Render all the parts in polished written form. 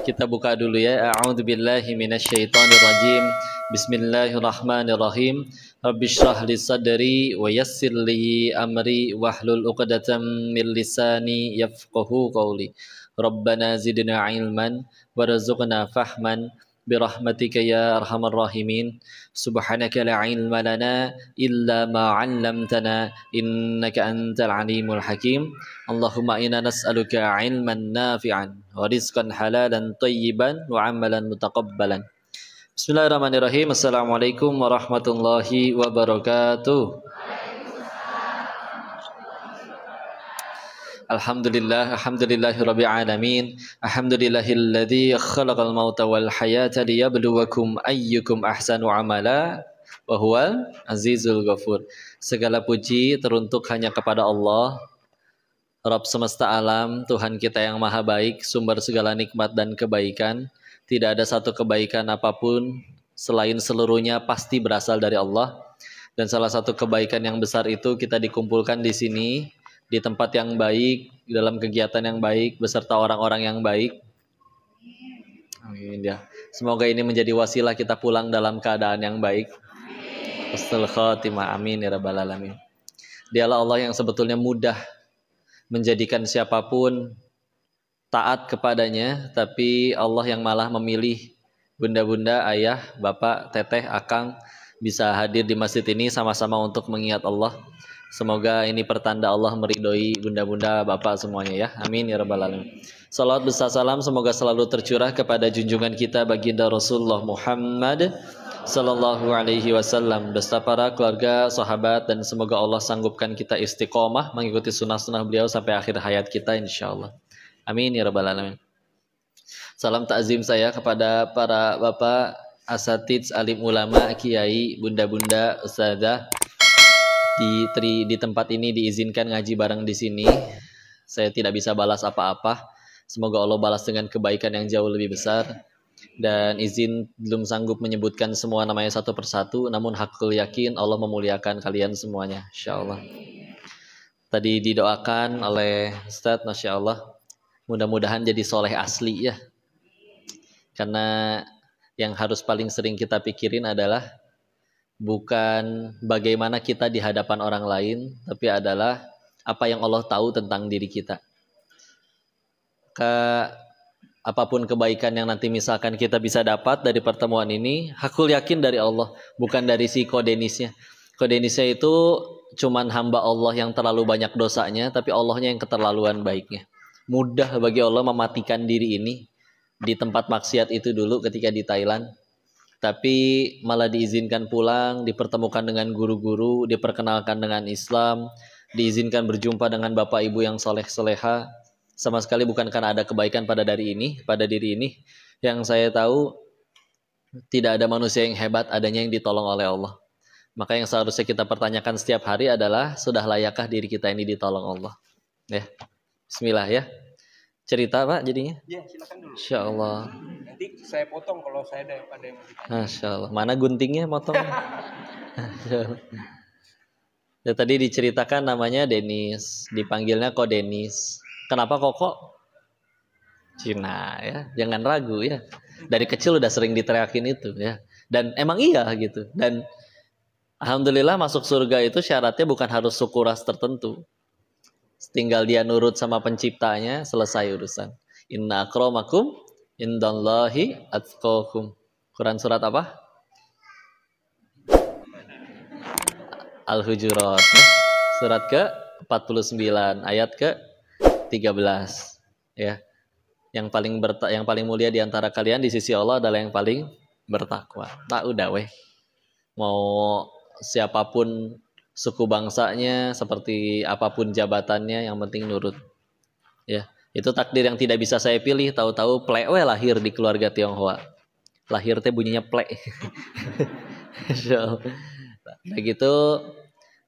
Kita buka dulu ya. A'udzubillahi minasyaitonirrajim. Bismillahirrahmanirrahim. Rabbishrah li sadri wa yassir li amri wahlul 'uqdatam min lisani yafqahu qawli. Rabbana zidna ilman warzuqna fahman birahmatika ya arhamar rahimin. Subhanaka la ilma lana illa ma 'allamtana innaka antal alimul hakim. Allahumma inna nas'aluka ilman nafi'an wa rizqan halalan tayyiban wa amalan mutaqabbalan. Bismillahirrahmanirrahim. Assalamualaikum warahmatullahi wabarakatuh. Alhamdulillahirabbil alamin. Alhamdulillahilladzi khalaqal mauta wal hayata liyabluwakum ayyukum ahsanu amala wa huwal azizul ghafur. Segala puji teruntuk hanya kepada Allah, Rabb semesta alam, Tuhan kita yang maha baik, sumber segala nikmat dan kebaikan. Tidak ada satu kebaikan apapun selain seluruhnya pasti berasal dari Allah. Dan salah satu kebaikan yang besar itu kita dikumpulkan di sini, di tempat yang baik, dalam kegiatan yang baik, beserta orang-orang yang baik. Amin ya. Semoga ini menjadi wasilah kita pulang dalam keadaan yang baik. Husnul khatimah. Amin ya rabbal alamin. Dialah Allah yang sebetulnya mudah menjadikan siapapun taat kepadanya, tapi Allah yang malah memilih bunda-bunda, ayah, bapak, teteh, akang bisa hadir di masjid ini sama-sama untuk mengingat Allah. Semoga ini pertanda Allah meridhoi bunda-bunda, bapak semuanya ya. Amin ya rabbal alamin. Salawat besar salam semoga selalu tercurah kepada junjungan kita baginda Rasulullah Muhammad sallallahu alaihi wasallam beserta para keluarga, sahabat, dan semoga Allah sanggupkan kita istiqomah mengikuti sunnah-sunnah beliau sampai akhir hayat kita insyaallah. Amin ya rabbal alamin. Salam takzim saya kepada para bapak, asatidz, alim ulama, kiai, bunda-bunda, ustazah. Di tempat ini diizinkan ngaji bareng di sini. Saya tidak bisa balas apa-apa. Semoga Allah balas dengan kebaikan yang jauh lebih besar. Dan izin belum sanggup menyebutkan semua namanya satu persatu, namun hakul yakin Allah memuliakan kalian semuanya insyaallah. Tadi didoakan oleh Ustadz, Masya Allah, mudah-mudahan jadi soleh asli ya. Karena yang harus paling sering kita pikirin adalah bukan bagaimana kita di hadapan orang lain, tapi adalah apa yang Allah tahu tentang diri kita. Apapun kebaikan yang nanti misalkan kita bisa dapat dari pertemuan ini, hakul yakin dari Allah, bukan dari si kodenisnya. Kodenisnya itu cuman hamba Allah yang terlalu banyak dosanya, tapi Allahnya yang keterlaluan baiknya. Mudah bagi Allah mematikan diri ini di tempat maksiat itu dulu ketika di Thailand. Tapi malah diizinkan pulang, dipertemukan dengan guru-guru, diperkenalkan dengan Islam, diizinkan berjumpa dengan bapak ibu yang soleh-soleha. Sama sekali bukan karena ada kebaikan pada diri ini. Yang saya tahu tidak ada manusia yang hebat, adanya yang ditolong oleh Allah. Maka yang seharusnya kita pertanyakan setiap hari adalah, sudah layakkah diri kita ini ditolong Allah? Ya, Bismillah ya. Cerita Pak jadinya? Iya, silakan dulu. Insya Allah. Nanti saya potong kalau saya ada yang mau ditanya. Masya Allah. Mana guntingnya motong? Ya, tadi diceritakan namanya Denis, dipanggilnya kok Denis. Kenapa Koko? Cina ya, jangan ragu ya. Dari kecil udah sering diteriakin itu ya. Dan emang iya gitu. Dan alhamdulillah masuk surga itu syaratnya bukan harus suku ras tertentu. Tinggal dia nurut sama penciptanya, selesai urusan. Inna akramakum indallahi atqakum. Quran surat apa? Al-Hujurat. Surat ke-49 ayat ke-13 ya. Yang paling mulia di antara kalian di sisi Allah adalah yang paling bertakwa. Tak udah weh. Mau siapapun suku bangsanya, seperti apapun jabatannya, yang penting nurut. Ya, itu takdir yang tidak bisa saya pilih. Tahu-tahu plek lahir di keluarga Tionghoa. Lahir teh bunyinya plek. Begitu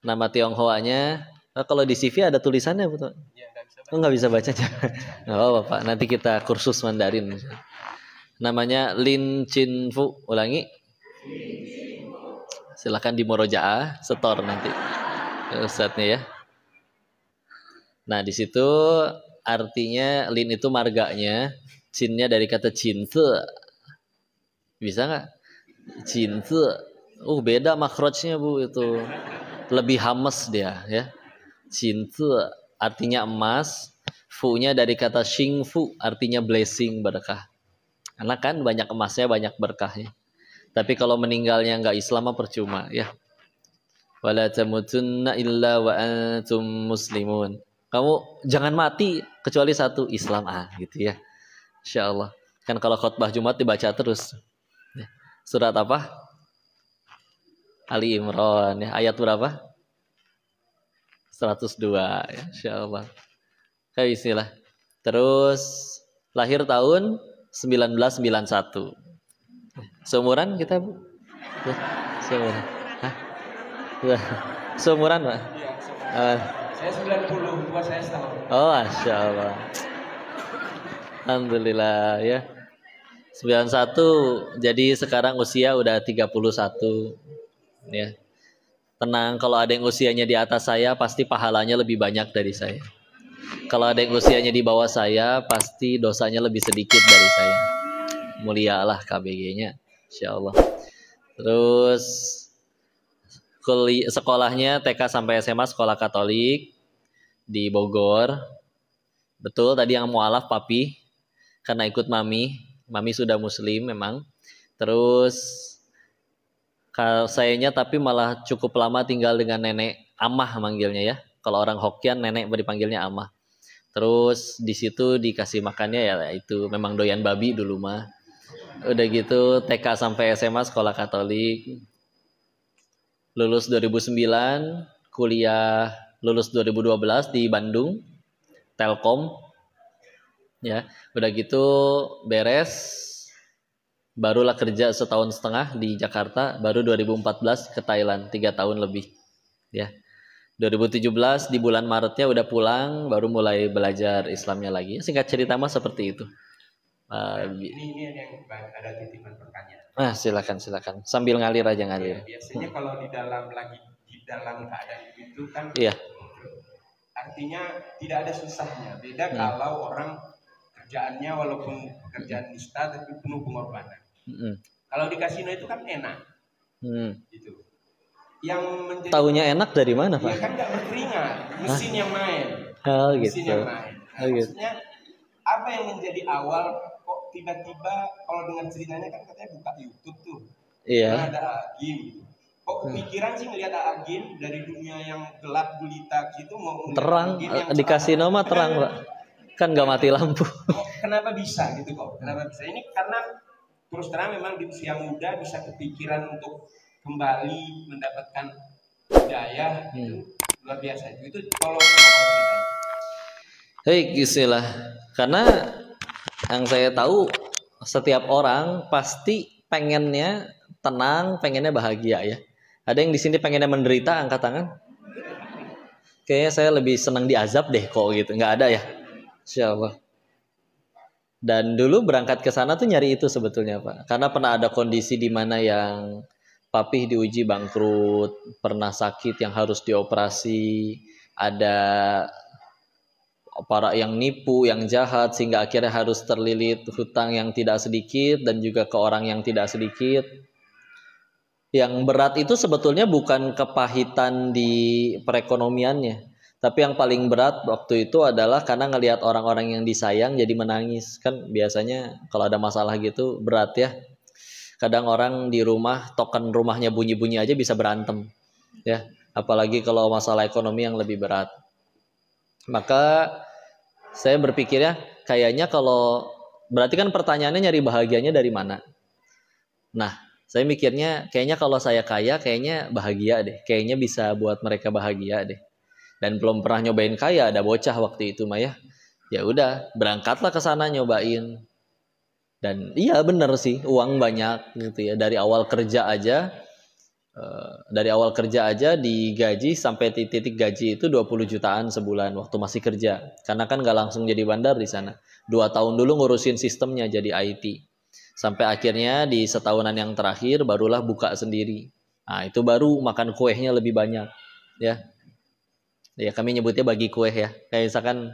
nama Tionghoanya. Kalau di CV ada tulisannya betul. Nggak bisa baca. Nggak apa-apa Pak. Nanti kita kursus Mandarin. Namanya Lin Chin Fu. Ulangi. Silakan di Murojaah, setor nanti Ustadznya ya. Nah di situ artinya Lin itu marganya, Cinnya dari kata cinta. Bisa nggak? Cinta. Beda makrojnya Bu itu. Lebih hames dia ya. Cinta artinya emas. Fu-nya dari kata shingfu artinya blessing, berkah. Karena kan banyak emasnya, banyak berkahnya. Tapi kalau meninggalnya nggak Islam mah percuma ya. Wala tamutunna illa wa antum muslimun. Kamu jangan mati kecuali satu, Islam gitu ya. Insyaallah. Kan kalau khutbah Jumat dibaca terus. Surat apa? Ali Imran ya. Ayat berapa? 102 ya. Insyaallah. Kayak istilah. Terus lahir tahun 1991. Seumuran kita Bu? Seumuran. Hah? Seumuran Pak? Iya, saya 90, tua saya setahun. Masya Allah. Alhamdulillah ya. 91, jadi sekarang usia udah 31 ya. Tenang, kalau ada yang usianya di atas saya pasti pahalanya lebih banyak dari saya. Kalau ada yang usianya di bawah saya pasti dosanya lebih sedikit dari saya. Mulialah KBG-nya insyaallah. Terus sekolahnya TK sampai SMA sekolah Katolik di Bogor. Betul tadi yang mualaf papi karena ikut mami sudah muslim memang. Terus sayanya tapi malah cukup lama tinggal dengan nenek, amah manggilnya ya. Kalau orang Hokkien nenek dipanggilnya amah. Terus di situ dikasih makannya ya itu memang doyan babi dulu mah. Udah gitu TK sampai SMA sekolah Katolik. Lulus 2009, kuliah lulus 2012 di Bandung, Telkom. Ya, udah gitu beres, barulah kerja setahun setengah di Jakarta, baru 2014 ke Thailand, 3 tahun lebih. Ya. 2017 di bulan Maretnya udah pulang, baru mulai belajar Islamnya lagi. Singkat cerita mah seperti itu. Ini yang ada titipan pertanyaan. Silakan. Sambil ngalir aja ngalir. Biasanya kalau di dalam keadaan itu kan, iya. Artinya tidak ada susahnya. Beda kalau orang kerjaannya walaupun pekerjaan nista tapi penuh pengorbanan. Kalau di kasino itu kan enak. Gitu. Yang menjadi taunya enak dari mana Pak? Ya kan nggak berkeringat, mesin yang main. Mesin yang main. Maksudnya apa yang menjadi awal kok tiba-tiba kalau dengan ceritanya kan katanya buka YouTube tuh. Iya. Ada Agim. Kok kepikiran sih ngelihat Agim dari dunia yang gelap gulita gitu mau terang di kasino mah terang Pak. Kan nggak mati lampu. Kenapa bisa gitu kok? Kenapa bisa? Ini karena terus terang memang di usia muda bisa kepikiran untuk kembali mendapatkan hidayah itu luar biasa. Itu kalau istilah. Karena yang saya tahu setiap orang pasti pengennya tenang, pengennya bahagia ya. Ada yang di sini pengennya menderita, angkat tangan. Kayaknya saya lebih senang diazab deh kok gitu. Nggak ada ya? Insyaallah. Dan dulu berangkat ke sana tuh nyari itu sebetulnya Pak. Karena pernah ada kondisi di mana yang papih diuji bangkrut, pernah sakit yang harus dioperasi, ada para yang nipu, yang jahat sehingga akhirnya harus terlilit hutang yang tidak sedikit dan juga ke orang yang tidak sedikit. Yang berat itu sebetulnya bukan kepahitan di perekonomiannya, tapi yang paling berat waktu itu adalah karena ngelihat orang-orang yang disayang jadi menangis. Kan biasanya kalau ada masalah gitu berat ya. Kadang orang di rumah token rumahnya bunyi-bunyi aja bisa berantem ya, apalagi kalau masalah ekonomi yang lebih berat. Maka saya berpikirnya kayaknya kalau berarti kan pertanyaannya nyari bahagianya dari mana. Nah, saya mikirnya kayaknya kalau saya kaya kayaknya bahagia deh, kayaknya bisa buat mereka bahagia deh. Dan belum pernah nyobain kaya, ada bocah waktu itu mah ya. Ya udah, berangkatlah ke sana nyobain. Dan iya bener sih, uang banyak gitu ya. Dari awal kerja aja digaji sampai titik gaji itu 20 jutaan sebulan waktu masih kerja. Karena kan gak langsung jadi bandar di sana. 2 tahun dulu ngurusin sistemnya jadi IT. Sampai akhirnya di setahunan yang terakhir barulah buka sendiri. Nah itu baru makan kuehnya lebih banyak ya. Ya kami nyebutnya bagi kue ya. Kayak misalkan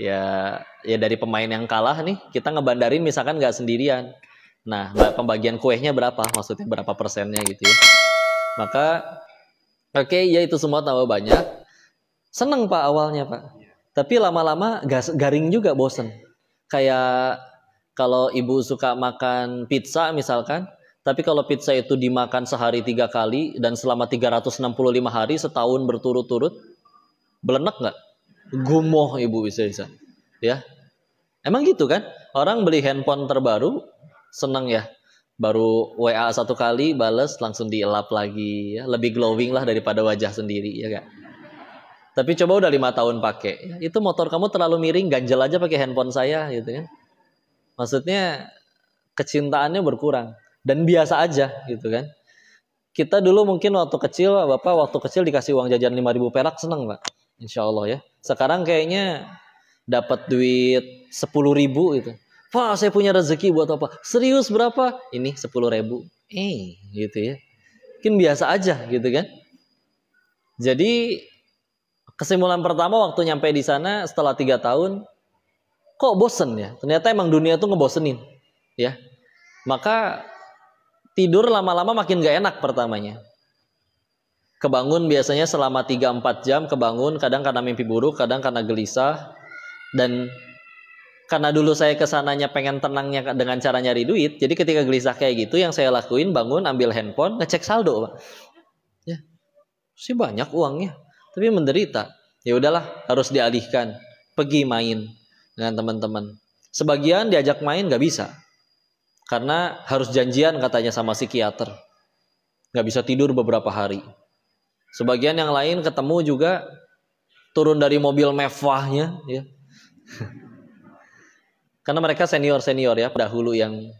Ya dari pemain yang kalah nih, kita ngebandarin misalkan nggak sendirian. Nah, pembagian kuehnya berapa? Maksudnya berapa persennya gitu ya. Maka, oke, ya itu semua tambah banyak. Seneng Pak awalnya Pak. Tapi lama-lama garing juga, bosen. Kayak kalau ibu suka makan pizza misalkan, tapi kalau pizza itu dimakan sehari 3 kali dan selama 365 hari setahun berturut-turut, belenek nggak? Gumoh ibu bisa. Ya, emang gitu kan? Orang beli handphone terbaru seneng ya. Baru WA 1 kali bales langsung dielap lagi ya. Lebih glowing lah daripada wajah sendiri ya kan? Tapi coba udah 5 tahun pakai, ya, itu motor kamu terlalu miring, ganjel aja pakai handphone saya gitu kan. Maksudnya kecintaannya berkurang dan biasa aja gitu kan. Kita dulu mungkin waktu kecil, Bapak waktu kecil dikasih uang jajan 5.000 perak seneng Pak. Insya Allah ya. Sekarang kayaknya dapat duit 10.000 gitu. Wah saya punya rezeki buat apa? Serius berapa? Ini 10.000. Gitu ya. Mungkin biasa aja gitu kan. Jadi kesimpulan pertama waktu nyampe di sana setelah 3 tahun, kok bosen ya? Ternyata emang dunia tuh ngebosenin, ya. Maka tidur lama-lama makin gak enak pertamanya. Kebangun biasanya selama 3-4 jam kebangun, kadang karena mimpi buruk, kadang karena gelisah. Dan karena dulu saya kesananya pengen tenangnya dengan cara nyari duit, jadi ketika gelisah kayak gitu, yang saya lakuin bangun, ambil handphone, ngecek saldo, Pak. Ya, sih banyak uangnya, tapi menderita. Ya udahlah, harus dialihkan, pergi main dengan teman-teman. Sebagian diajak main gak bisa, karena harus janjian katanya sama psikiater, gak bisa tidur beberapa hari. Sebagian yang lain ketemu juga turun dari mobil mewahnya, ya. Karena mereka senior ya, dahulu yang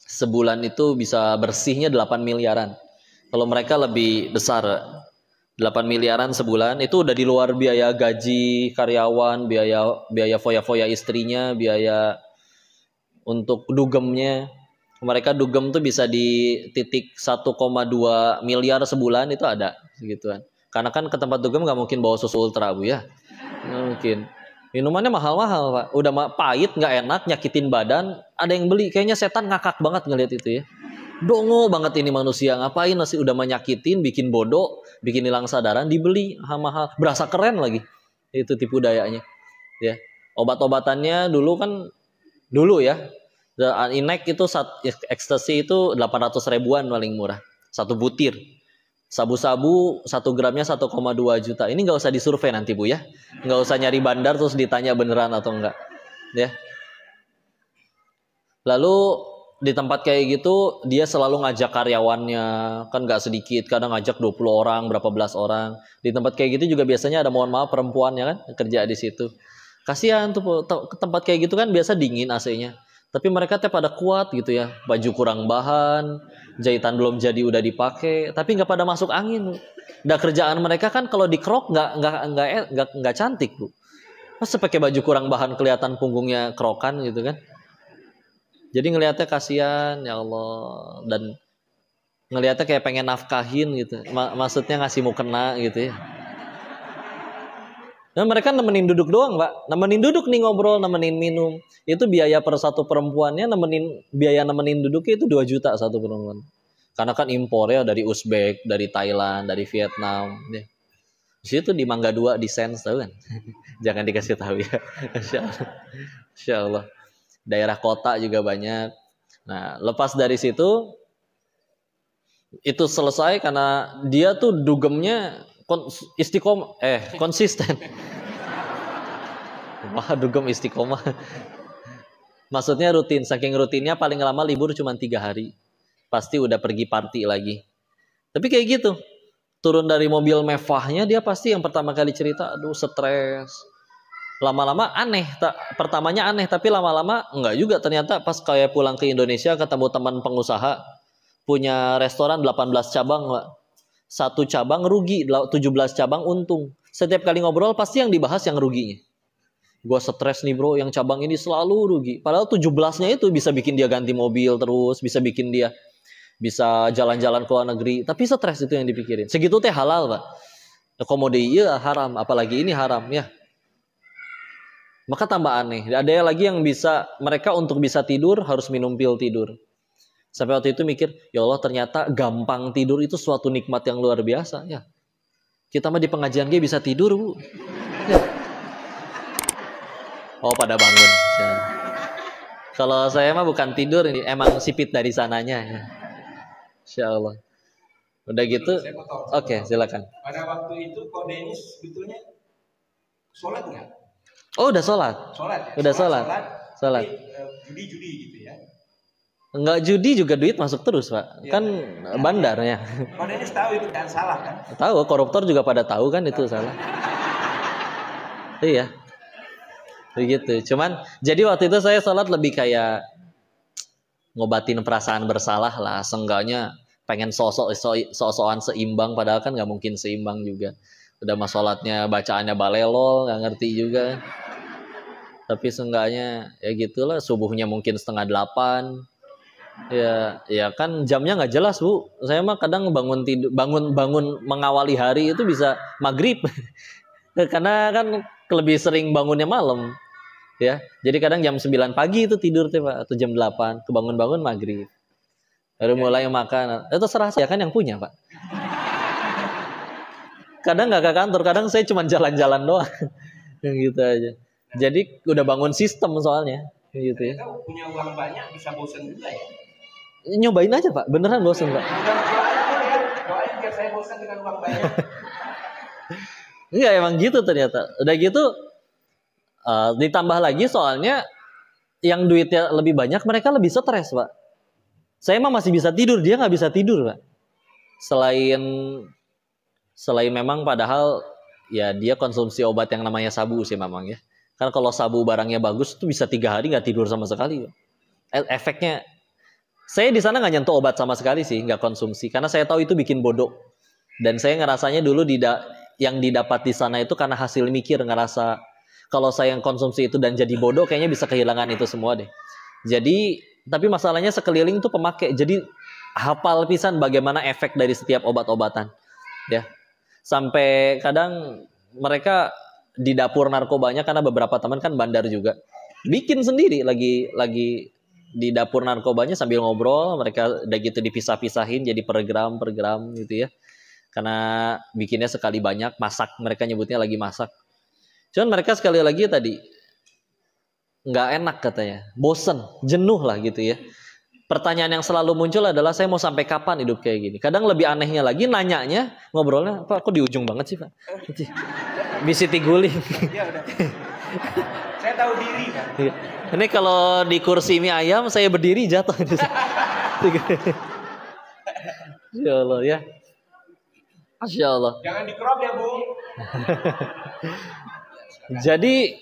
sebulan itu bisa bersihnya 8 miliaran. Kalau mereka lebih besar, 8 miliaran sebulan itu udah di luar biaya gaji karyawan, biaya foya-foya istrinya, biaya untuk dugemnya. Mereka dugem tuh bisa di titik 1,2 miliar sebulan itu ada segituan. Karena kan ke tempat dugem nggak mungkin bawa susu ultra Bu ya. Nggak mungkin. Minumannya mahal-mahal Pak. Udah pahit, nggak enak, nyakitin badan. Ada yang beli. Kayaknya setan ngakak banget ngeliat itu ya. Dongo banget ini manusia. Ngapain masih udah menyakitin, bikin bodoh, bikin hilang sadaran, dibeli mahal. Berasa keren lagi. Itu tipu dayanya. Ya. Obat-obatannya dulu ya. Inek itu ekstasi itu 800 ribuan paling murah. 1 butir. Sabu-sabu 1 gramnya 1,2 juta. Ini nggak usah disurvei nanti Bu ya. Nggak usah nyari bandar terus ditanya beneran atau enggak. Ya. Lalu di tempat kayak gitu dia selalu ngajak karyawannya. Kan nggak sedikit. Kadang ngajak 20 orang, berapa belas orang. Di tempat kayak gitu juga biasanya ada mohon maaf perempuannya kan kerja di situ. Kasihan tuh tempat kayak gitu kan biasa dingin AC-nya. Tapi mereka pada kuat gitu ya. Baju kurang bahan, jahitan belum jadi udah dipakai, tapi nggak pada masuk angin. Udah kerjaan mereka kan kalau dikrok nggak cantik Bu. Masa pakai baju kurang bahan kelihatan punggungnya kerokan gitu kan. Jadi ngelihatnya kasihan ya Allah, dan ngelihatnya kayak pengen nafkahin gitu. Maksudnya ngasih mukena gitu ya. Nah mereka nemenin duduk doang Pak. Nemenin duduk nih ngobrol, nemenin minum. Itu biaya per satu perempuannya, biaya nemenin duduknya itu 2 juta satu perempuan. Karena kan impor ya dari Uzbek, dari Thailand, dari Vietnam. Ya. Di situ di Mangga 2 di Sense tahu kan? Jangan dikasih tahu ya. Insya Allah. Daerah kota juga banyak. Nah lepas dari situ, itu selesai karena dia tuh dugemnya konsisten. Wah dugem istiqomah. Maksudnya rutin, saking rutinnya paling lama libur cuma 3 hari. Pasti udah pergi party lagi. Tapi kayak gitu. Turun dari mobil mewahnya dia pasti yang pertama kali cerita, aduh stres. Lama-lama aneh, pertamanya aneh tapi lama-lama enggak juga. Ternyata pas kayak pulang ke Indonesia ketemu teman pengusaha punya restoran 18 cabang, Pak. 1 cabang rugi, 17 cabang untung. Setiap kali ngobrol pasti yang dibahas yang ruginya. Gua stres nih bro, yang cabang ini selalu rugi. Padahal 17-nya itu bisa bikin dia ganti mobil terus, bisa bikin dia bisa jalan-jalan ke luar negeri. Tapi stres itu yang dipikirin. Segitu teh halal Pak. Komodi iya haram, apalagi ini haram ya. Maka tambah aneh. Ada lagi yang bisa, mereka untuk bisa tidur harus minum pil tidur. Sampai waktu itu mikir, ya Allah ternyata gampang tidur itu suatu nikmat yang luar biasa. Ya, kita mah di pengajian dia bisa tidur, Bu. Ya. Oh, pada bangun. Ya. Kalau saya mah bukan tidur, ini emang sipit dari sananya. Ya. Insya Allah. Udah gitu, oke, silakan. Pada waktu itu Ko Denis sebetulnya sholat nggak? Oh, udah sholat. Sholat ya? Udah sholat. Sholat. Judi-judi gitu ya? Enggak judi juga duit masuk terus, Pak. Ya, kan ya, bandarnya. Ko Denis tahu itu kan salah kan? Tahu, koruptor juga pada tahu kan itu salah. Iya. Begitu. Cuman jadi waktu itu saya sholat lebih kayak ngobatin perasaan bersalah lah. Seenggaknya pengen sok-sokan seimbang, padahal kan nggak mungkin seimbang juga. Udah mah sholatnya bacaannya balelol, nggak ngerti juga. Tapi seenggaknya ya gitulah, subuhnya mungkin 7:30. Ya kan jamnya nggak jelas, Bu. Saya mah kadang bangun mengawali hari itu bisa maghrib. Karena kan lebih sering bangunnya malam. Ya. Jadi kadang jam 9 pagi itu tidur tuh, Pak, atau jam 8, kebangun-bangun maghrib. Baru mulai makan. Itu serah saya kan yang punya, Pak. Kadang nggak ke kantor, kadang saya cuma jalan-jalan doang. Gitu aja. Jadi udah bangun sistem soalnya. Gitu ya. Ternyata punya uang banyak bisa bosan juga ya. Nyobain aja, Pak. Beneran bosan, Pak. Doain biar saya bosan dengan uang banyak. Enggak, emang gitu ternyata. Udah gitu ditambah lagi soalnya yang duitnya lebih banyak mereka lebih stres, Pak. Saya mah masih bisa tidur, dia nggak bisa tidur, Pak. Selain memang padahal ya dia konsumsi obat yang namanya sabu sih memang ya. Kan kalau sabu barangnya bagus tuh bisa 3 hari nggak tidur sama sekali. Efeknya, saya di sana nggak nyentuh obat sama sekali sih, nggak konsumsi. Karena saya tahu itu bikin bodoh. Dan saya ngerasanya dulu yang didapat di sana itu karena hasil mikir, ngerasa kalau saya yang konsumsi itu dan jadi bodoh, kayaknya bisa kehilangan itu semua deh. Jadi tapi masalahnya sekeliling tuh pemakai, jadi hafal pisan bagaimana efek dari setiap obat-obatan, ya. Sampai kadang mereka di dapur narkobanya, karena beberapa teman kan bandar juga, bikin sendiri lagi di dapur narkobanya sambil ngobrol, mereka udah gitu dipisah-pisahin jadi per gram gitu ya. Karena bikinnya sekali banyak, masak, mereka nyebutnya lagi masak. Cuman mereka sekali lagi tadi nggak enak katanya, bosen, jenuh lah gitu ya. Pertanyaan yang selalu muncul adalah saya mau sampai kapan hidup kayak gini. Kadang lebih anehnya lagi nanyanya, ngobrolnya, Pak, kok di ujung banget sih, Pak? Bisi tiguling. Ya udah. Saya tahu diri kan. Ini kalau di kursi mie ayam saya berdiri jatuh. Ya Allah ya. Masya Allah. Jangan di crop ya, Bu. Jadi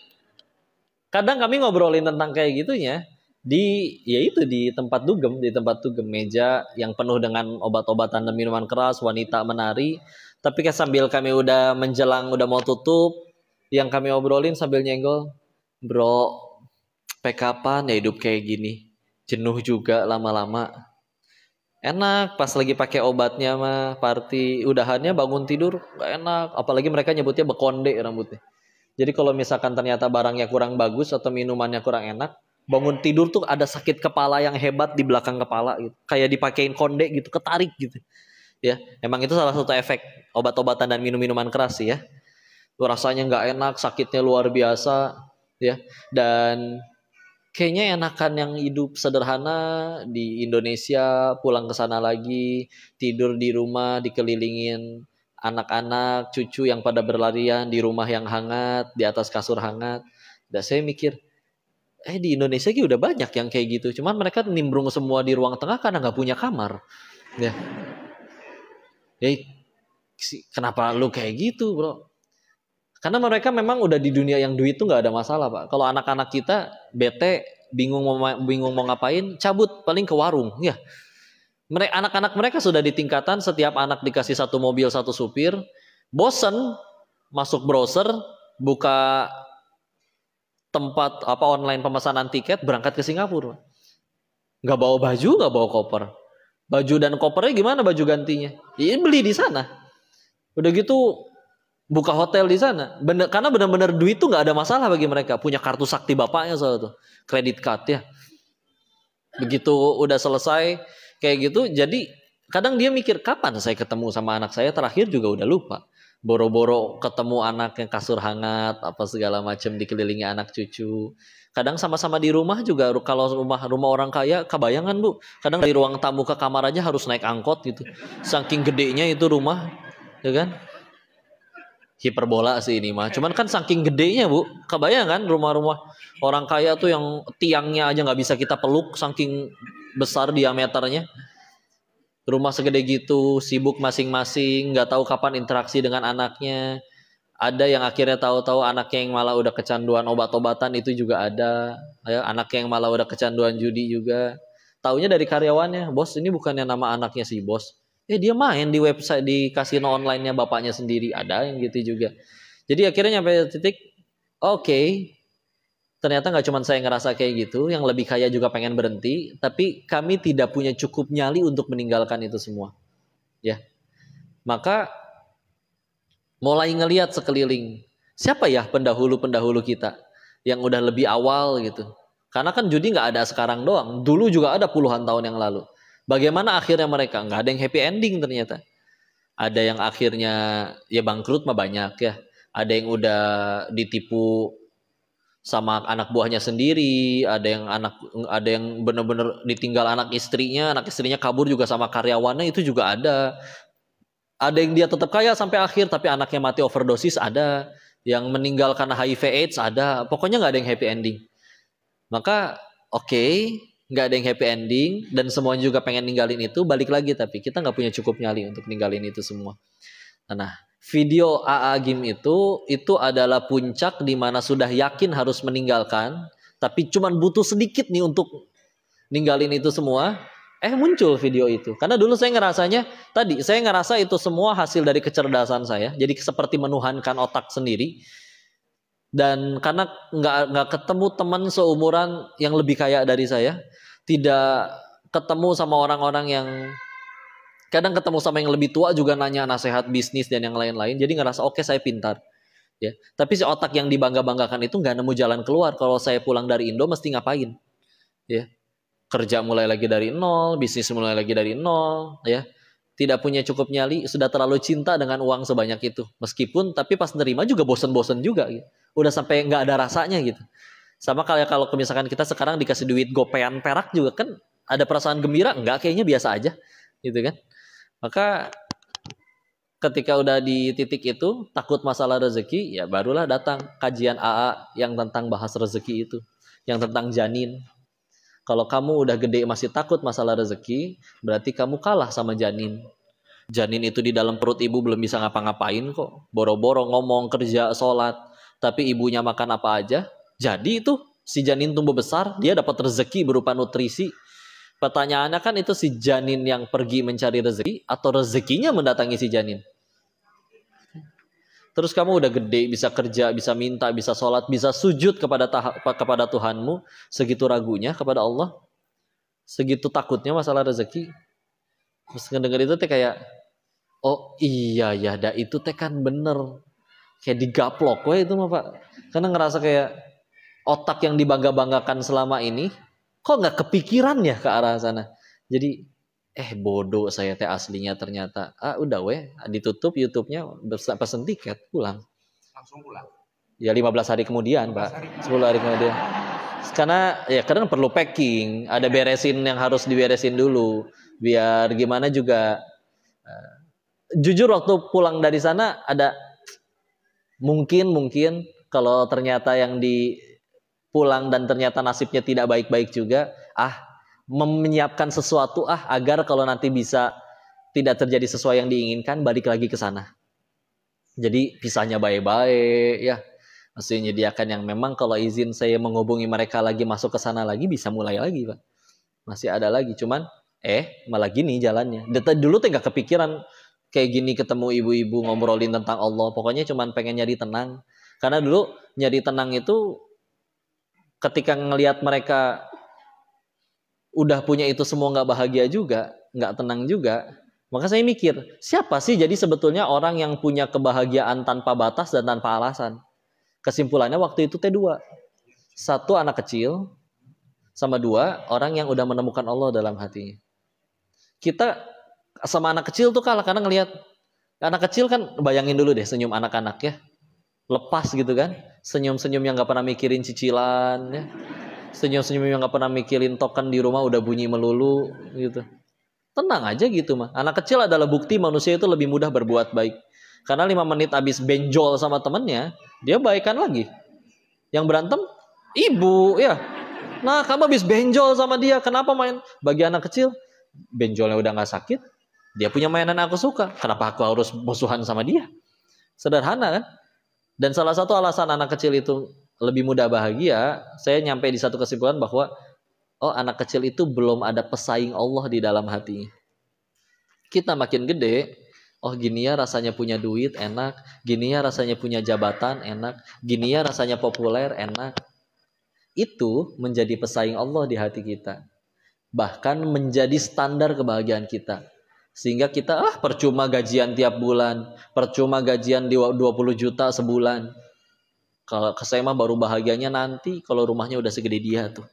kadang kami ngobrolin tentang kayak gitunya di tempat dugem, meja yang penuh dengan obat-obatan dan minuman keras, wanita menari. Tapi sambil kami udah menjelang udah mau tutup, yang kami obrolin sambil nyenggol, bro, kapan ya hidup kayak gini? Jenuh juga lama-lama. Enak pas lagi pakai obatnya mah party, udahannya bangun tidur gak enak. Apalagi mereka nyebutnya bekonde rambutnya. Jadi kalau misalkan ternyata barangnya kurang bagus atau minumannya kurang enak, bangun tidur tuh ada sakit kepala yang hebat di belakang kepala gitu. Kayak dipakein konde gitu, ketarik gitu. Ya, emang itu salah satu efek obat-obatan dan minum-minuman keras sih ya. Rasanya nggak enak, sakitnya luar biasa ya. Dan kayaknya enakan yang hidup sederhana di Indonesia, pulang ke sana lagi, tidur di rumah dikelilingin anak-anak, cucu yang pada berlarian di rumah yang hangat, di atas kasur hangat. Dan saya mikir, di Indonesia udah banyak yang kayak gitu. Cuman mereka nimbrung semua di ruang tengah karena nggak punya kamar. Ya, kenapa lu kayak gitu, bro? Karena mereka memang udah di dunia yang duit tuh nggak ada masalah, Pak. Kalau anak-anak kita bete, bingung mau ngapain, cabut paling ke warung, ya. Anak-anak mereka sudah di tingkatan setiap anak dikasih 1 mobil 1 supir, bosen, masuk browser, buka tempat online pemesanan tiket, berangkat ke Singapura. Nggak bawa baju, nggak bawa koper. Baju dan kopernya gimana baju gantinya? Ya beli di sana. Udah gitu buka hotel di sana. Karena benar-benar duit tuh nggak ada masalah bagi mereka. Punya kartu sakti bapaknya soal tuh, kredit card ya. Begitu udah selesai kayak gitu, jadi kadang dia mikir kapan saya ketemu sama anak saya terakhir juga udah lupa. Boro-boro ketemu anak yang kasur hangat apa segala macam dikelilingi anak cucu. Kadang sama-sama di rumah juga, kalau rumah orang kaya kebayangan Bu, kadang dari ruang tamu ke kamar aja harus naik angkot gitu. Saking gedenya itu rumah, ya kan? Hiperbola sih ini mah. Cuman kan saking gedenya Bu, kebayang kan rumah-rumah orang kaya tuh yang tiangnya aja nggak bisa kita peluk, saking besar diameternya. Rumah segede gitu, sibuk masing-masing, nggak tahu kapan interaksi dengan anaknya. Ada yang akhirnya tahu-tahu anaknya yang malah udah kecanduan obat-obatan itu juga ada. Ya, anaknya yang malah udah kecanduan judi juga. Taunya dari karyawannya, bos ini bukannya nama anaknya si bos. Dia main di website di kasino online-nya bapaknya sendiri. Ada yang gitu juga. Jadi akhirnya nyampe titik, oke, ternyata nggak cuma saya ngerasa kayak gitu, yang lebih kaya juga pengen berhenti, tapi kami tidak punya cukup nyali untuk meninggalkan itu semua. Ya, maka mulai ngelihat sekeliling, siapa ya pendahulu-pendahulu kita yang udah lebih awal gitu. Karena kan judi nggak ada sekarang doang, dulu juga ada puluhan tahun yang lalu. Bagaimana akhirnya mereka? Nggak ada yang happy ending ternyata. Ada yang akhirnya ya bangkrut mah banyak ya. Ada yang udah ditipu sama anak buahnya sendiri, ada yang benar-benar ditinggal anak istrinya kabur juga sama karyawannya, itu juga ada. Ada yang dia tetap kaya sampai akhir tapi anaknya mati overdosis, ada yang meninggal karena HIV AIDS, ada. Pokoknya nggak ada yang happy ending. Maka oke, nggak ada yang happy ending dan semuanya juga pengen ninggalin itu, balik lagi tapi kita nggak punya cukup nyali untuk ninggalin itu semua. Nah, video AA Gim itu adalah puncak di mana sudah yakin harus meninggalkan, tapi cuman butuh sedikit nih untuk ninggalin itu semua. Muncul video itu. Karena dulu saya ngerasa itu semua hasil dari kecerdasan saya. Jadi seperti menuhankan otak sendiri. Dan karena nggak ketemu teman seumuran yang lebih kaya dari saya, tidak ketemu sama orang-orang yang kadang ketemu sama yang lebih tua juga nanya nasihat bisnis dan yang lain-lain. Jadi ngerasa oke, saya pintar. Ya. Tapi si otak yang dibangga-banggakan itu nggak nemu jalan keluar. Kalau saya pulang dari Indo mesti ngapain? Ya. Kerja mulai lagi dari nol, bisnis mulai lagi dari nol, ya. Tidak punya cukup nyali, sudah terlalu cinta dengan uang sebanyak itu. Meskipun, tapi pas nerima juga bosen-bosen juga. Gitu. Udah sampai nggak ada rasanya gitu. Sama kayak kalau misalkan kita sekarang dikasih duit gopean perak juga kan ada perasaan gembira, enggak, kayaknya biasa aja, gitu kan. Maka ketika udah di titik itu, takut masalah rezeki, ya barulah datang kajian AA yang tentang bahas rezeki itu, yang tentang janin. Kalau kamu udah gede masih takut masalah rezeki, berarti kamu kalah sama janin. Janin itu di dalam perut ibu belum bisa ngapa-ngapain kok. Boro-boro ngomong, kerja, sholat. Tapi ibunya makan apa aja. Jadi itu si janin tumbuh besar, dia dapat rezeki berupa nutrisi. Pertanyaannya kan itu si janin yang pergi mencari rezeki atau rezekinya mendatangi si janin. Terus kamu udah gede, bisa kerja, bisa minta, bisa sholat, bisa sujud kepada Tuhanmu, segitu ragunya kepada Allah, segitu takutnya masalah rezeki. Terus ngedenger itu teh kayak, oh iya ya, itu teh kan bener, kayak digaplok weh itu mah Pak. Karena ngerasa kayak otak yang dibangga-banggakan selama ini, kok nggak kepikiran ya ke arah sana. Jadi bodoh saya teh aslinya ternyata. Udah ditutup YouTube-nya, pesen tiket, pulang. Langsung pulang? Ya 15 hari kemudian Pak. 10 hari kemudian. Karena ya kadang perlu packing, ada beresin yang harus diberesin dulu. Biar gimana juga. Jujur waktu pulang dari sana ada mungkin kalau ternyata yang di pulang dan ternyata nasibnya tidak baik-baik juga, menyiapkan sesuatu agar kalau nanti bisa tidak terjadi sesuai yang diinginkan, balik lagi ke sana. Jadi pisahnya baik-baik ya. Maksudnya menyediakan yang memang kalau izin saya menghubungi mereka lagi masuk ke sana lagi bisa mulai lagi Pak. Masih ada lagi, cuman malah gini jalannya. Dulu tuh nggak kepikiran kayak gini ketemu ibu-ibu ngobrolin tentang Allah. Pokoknya cuman pengen nyari tenang. Karena dulu nyari tenang itu ketika ngelihat mereka udah punya itu semua nggak bahagia juga, nggak tenang juga. Maka saya mikir, siapa sih jadi sebetulnya orang yang punya kebahagiaan tanpa batas dan tanpa alasan? Kesimpulannya waktu itu dua. Satu, anak kecil, sama dua, orang yang udah menemukan Allah dalam hatinya. Kita sama anak kecil tuh kalah karena ngelihat anak kecil kan, bayangin dulu deh senyum anak-anak ya. Lepas gitu kan. Senyum-senyum yang gak pernah mikirin cicilan ya. Senyum-senyum yang gak pernah mikirin token di rumah udah bunyi melulu gitu. Tenang aja gitu mah. Anak kecil adalah bukti manusia itu lebih mudah berbuat baik. Karena 5 menit habis benjol sama temennya, dia baikan lagi. Yang berantem, ibu ya. Nah, kamu habis benjol sama dia, kenapa main? Bagi anak kecil, benjolnya udah gak sakit, dia punya mainan aku suka. Kenapa aku harus musuhan sama dia? Sederhana kan? Dan salah satu alasan anak kecil itu lebih mudah bahagia, saya nyampe di satu kesimpulan bahwa anak kecil itu belum ada pesaing Allah di dalam hatinya. Kita makin gede, gini ya rasanya punya duit enak, gini ya rasanya punya jabatan enak, gini ya rasanya populer enak. Itu menjadi pesaing Allah di hati kita. Bahkan menjadi standar kebahagiaan kita. Sehingga kita percuma gajian tiap bulan, percuma gajian di 20 juta sebulan. Kalau saya mah baru bahagianya nanti kalau rumahnya udah segede dia tuh.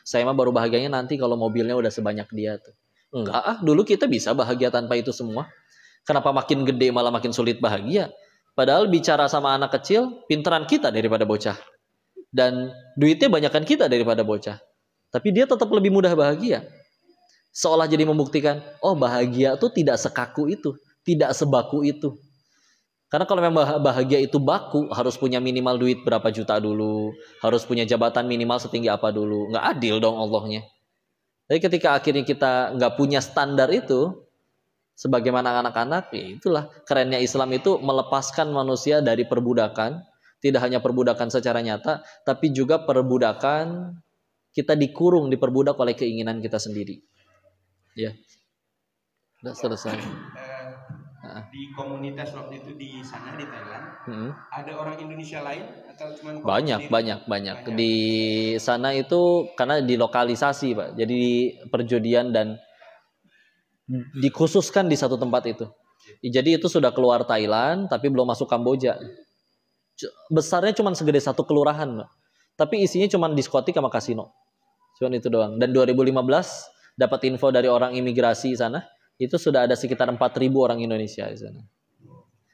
Saya mah baru bahagianya nanti kalau mobilnya udah sebanyak dia tuh. Enggak, dulu kita bisa bahagia tanpa itu semua. Kenapa makin gede malah makin sulit bahagia? Padahal bicara sama anak kecil, pinteran kita daripada bocah. Dan duitnya banyakan kita daripada bocah. Tapi dia tetap lebih mudah bahagia. Seolah jadi membuktikan, bahagia tuh tidak sekaku itu, tidak sebaku itu. Karena kalau memang bahagia itu baku, harus punya minimal duit berapa juta dulu, harus punya jabatan minimal setinggi apa dulu. Nggak adil dong Allahnya. Tapi ketika akhirnya kita nggak punya standar itu, sebagaimana anak-anak, ya itulah kerennya Islam itu melepaskan manusia dari perbudakan. Tidak hanya perbudakan secara nyata, tapi juga perbudakan kita diperbudak oleh keinginan kita sendiri. Ya, udah selesai. Di komunitas waktu itu di sana di Thailand, ada orang Indonesia lain atau cuma banyak. Di sana itu karena dilokalisasi Pak, jadi perjudian dan dikhususkan di satu tempat itu. Jadi itu sudah keluar Thailand tapi belum masuk Kamboja. Besarnya cuma segede satu kelurahan Pak. Tapi isinya cuma diskotik sama kasino. Cuma itu doang. Dan 2015 dapat info dari orang imigrasi sana, itu sudah ada sekitar 4.000 orang Indonesia di sana.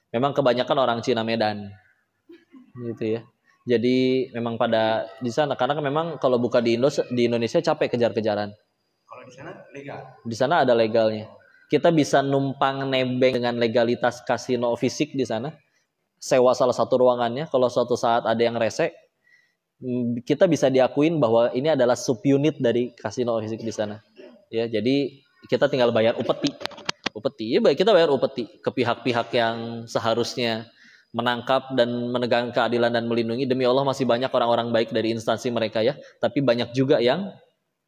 Memang kebanyakan orang Cina Medan. Gitu ya. Jadi memang pada di sana karena memang kalau buka di Indonesia capek kejar-kejaran. Kalau di sana legal. Di sana ada legalnya. Kita bisa numpang nebeng dengan legalitas kasino fisik di sana. Sewa salah satu ruangannya, kalau suatu saat ada yang rese, kita bisa diakuin bahwa ini adalah subunit dari kasino fisik di sana. Ya, jadi kita tinggal bayar upeti. Ya, baik kita bayar upeti ke pihak-pihak yang seharusnya menangkap dan menegakkan keadilan dan melindungi. Demi Allah masih banyak orang-orang baik dari instansi mereka ya, tapi banyak juga yang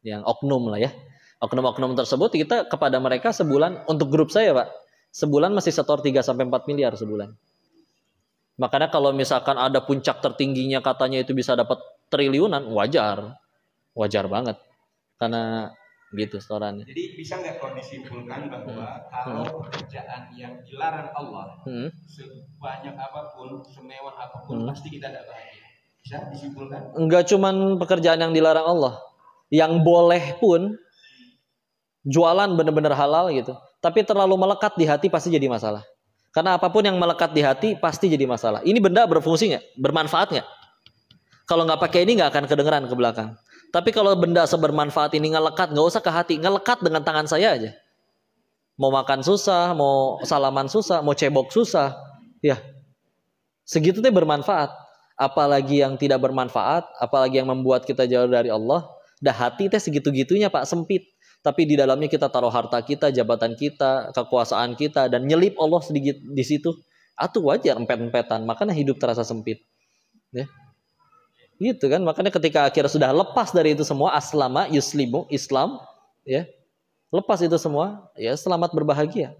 oknum lah ya. Oknum-oknum tersebut kita kepada mereka sebulan, untuk grup saya Pak, sebulan masih setor 3-4 miliar sebulan. Makanya kalau misalkan ada puncak tertingginya katanya itu bisa dapat triliunan, wajar banget. Karena gitu setorannya. Jadi bisa nggak kalau disimpulkan bahwa kalau pekerjaan yang dilarang Allah, sebanyak apapun, semewah apapun, pasti kita tidak bahagia. Bisa disimpulkan? Enggak cuman pekerjaan yang dilarang Allah, yang boleh pun jualan benar-benar halal gitu, tapi terlalu melekat di hati pasti jadi masalah. Karena apapun yang melekat di hati pasti jadi masalah. Ini benda berfungsi nggak? Bermanfaat nggak? Kalau nggak pakai ini nggak akan kedengeran ke belakang. Tapi kalau benda sebermanfaat ini ngelekat, nggak usah ke hati, ngelekat dengan tangan saya aja. Mau makan susah, mau salaman susah, mau cebok susah, ya segitu teh bermanfaat. Apalagi yang tidak bermanfaat, apalagi yang membuat kita jauh dari Allah. Dah hati teh segitu-gitunya Pak, sempit. Tapi di dalamnya kita taruh harta kita, jabatan kita, kekuasaan kita, dan nyelip Allah sedikit di situ. Atuh wajar empet-empetan, makanya hidup terasa sempit. Ya. Gitu kan, makanya ketika akhirnya sudah lepas dari itu semua, aslama yuslimu, Islam, ya, lepas itu semua, ya selamat berbahagia.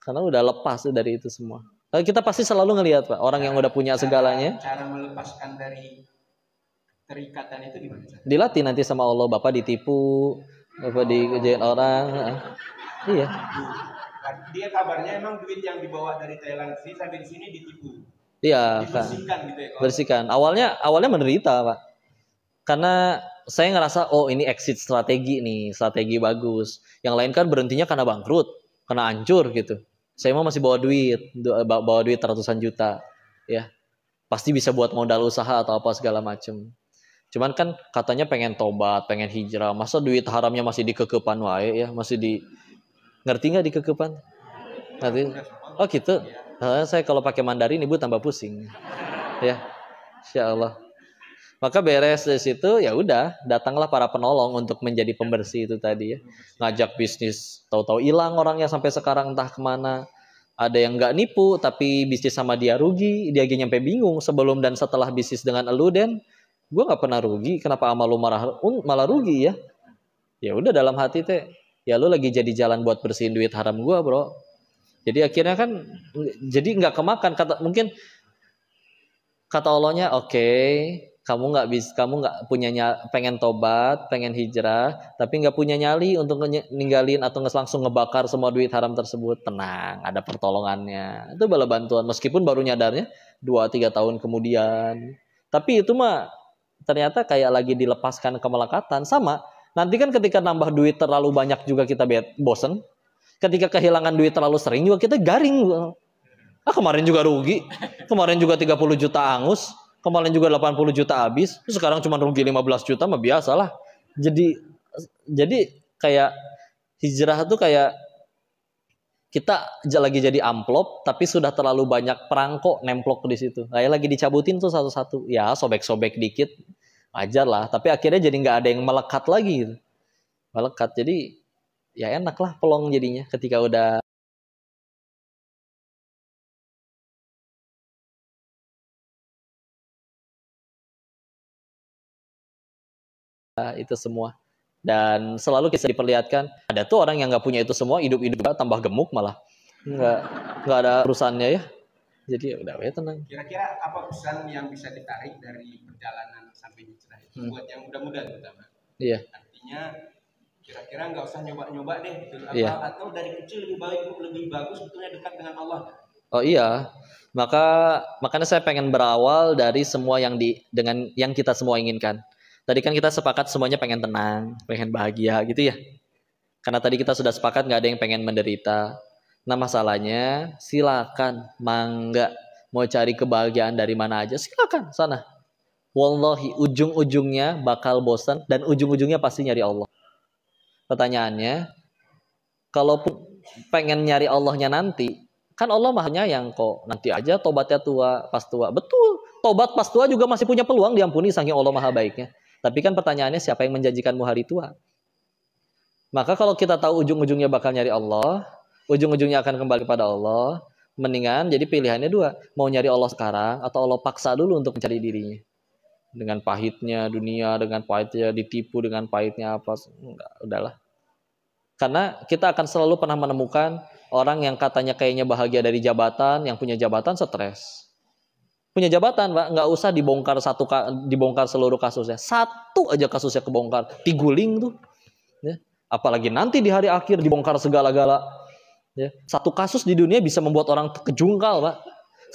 Karena udah lepas dari itu semua. Kita pasti selalu ngelihat Pak, orang yang udah punya segalanya. Cara melepaskan dari terikatan itu gimana? Dilatih nanti sama Allah, Bapak ditipu, Bapak dikerjain orang. Iya. Dia kabarnya emang duit yang dibawa dari Thailand sih sampai di sini ditipu. Iya, dibersihkan gitu ya. Bersihkan. Awalnya menderita, Pak. Karena saya ngerasa ini exit strategi nih, strategi bagus. Yang lain kan berhentinya karena bangkrut, karena hancur gitu. Saya mah masih bawa duit ratusan juta, ya. Pasti bisa buat modal usaha atau apa segala macem. Cuman kan katanya pengen tobat, pengen hijrah. Masa duit haramnya masih dikekepan wae ya, ngerti nggak dikekepan? Ngerti? Oh gitu. Saya kalau pakai Mandarin ibu tambah pusing. Ya, insya Allah. Maka beres dari situ, ya udah, datanglah para penolong untuk menjadi pembersih itu tadi ya. Ngajak bisnis, tahu-tahu hilang orangnya sampai sekarang entah kemana. Ada yang nggak nipu, tapi bisnis sama dia rugi, dia lagi nyampe bingung sebelum dan setelah bisnis dengan elu Den. Gue nggak pernah rugi, kenapa sama lu malah rugi ya? Ya udah dalam hati teh, ya lu lagi jadi jalan buat bersihin duit haram gue bro. Jadi akhirnya kan, jadi nggak kemakan mungkin kata Allahnya oke, kamu nggak punya pengen tobat, pengen hijrah, tapi nggak punya nyali untuk ninggalin atau langsung ngebakar semua duit haram tersebut. Tenang, ada pertolongannya. Itu bala bantuan meskipun baru nyadarnya 2-3 tahun kemudian. Tapi itu mah ternyata kayak lagi dilepaskan ke melekatan. Sama, nanti kan ketika nambah duit terlalu banyak juga kita bosen. Ketika kehilangan duit terlalu sering juga kita garing. Kemarin juga rugi. Kemarin juga 30 juta angus. Kemarin juga 80 juta habis. Sekarang cuma rugi 15 juta mah biasalah. Jadi kayak hijrah tuh kayak kita lagi jadi amplop tapi sudah terlalu banyak perangkok nemplok di situ. Kayak lagi dicabutin tuh satu-satu. Ya sobek-sobek dikit wajar lah. Tapi akhirnya jadi nggak ada yang melekat lagi gitu. Melekat. Jadi ya enak lah pelong jadinya ketika udah itu semua. Dan selalu kita diperlihatkan ada tuh orang yang nggak punya itu semua hidup tambah gemuk malah nggak ada urusannya ya. Jadi udah ya tenang. Kira-kira apa pesan yang bisa ditarik dari perjalanan sampai hijrah itu buat yang muda-muda terutama? Iya. Artinya kira-kira nggak usah nyoba-nyoba deh gitu. Atau dari kecil lebih bagus sebetulnya dekat dengan Allah. Oh iya. Makanya saya pengen berawal dari semua dengan yang kita semua inginkan. Tadi kan kita sepakat semuanya pengen tenang, pengen bahagia gitu ya. Karena tadi kita sudah sepakat nggak ada yang pengen menderita. Nah masalahnya silakan, mangga mau cari kebahagiaan dari mana aja silakan sana. Wallahi ujung-ujungnya bakal bosan dan ujung-ujungnya pasti nyari Allah. Pertanyaannya, kalaupun pengen nyari Allahnya nanti, kan Allah mahanya yang kok nanti aja tobatnya pas tua. Betul, tobat pas tua juga masih punya peluang diampuni saking Allah maha baiknya. Tapi kan pertanyaannya siapa yang menjanjikanmu hari tua? Maka kalau kita tahu ujung-ujungnya bakal nyari Allah, ujung-ujungnya akan kembali kepada Allah, mendingan jadi pilihannya dua. Mau nyari Allah sekarang atau Allah paksa dulu untuk mencari dirinya. Dengan pahitnya dunia, dengan pahitnya ditipu, dengan pahitnya apa. Enggak, udahlah. Karena kita akan selalu pernah menemukan orang yang katanya kayaknya bahagia dari jabatan, yang punya jabatan stres. Punya jabatan, Pak, nggak usah dibongkar seluruh kasusnya. Satu aja kasusnya kebongkar, diguling tuh. Ya. Apalagi nanti di hari akhir dibongkar segala-gala. Ya. Satu kasus di dunia bisa membuat orang kejungkal, Pak.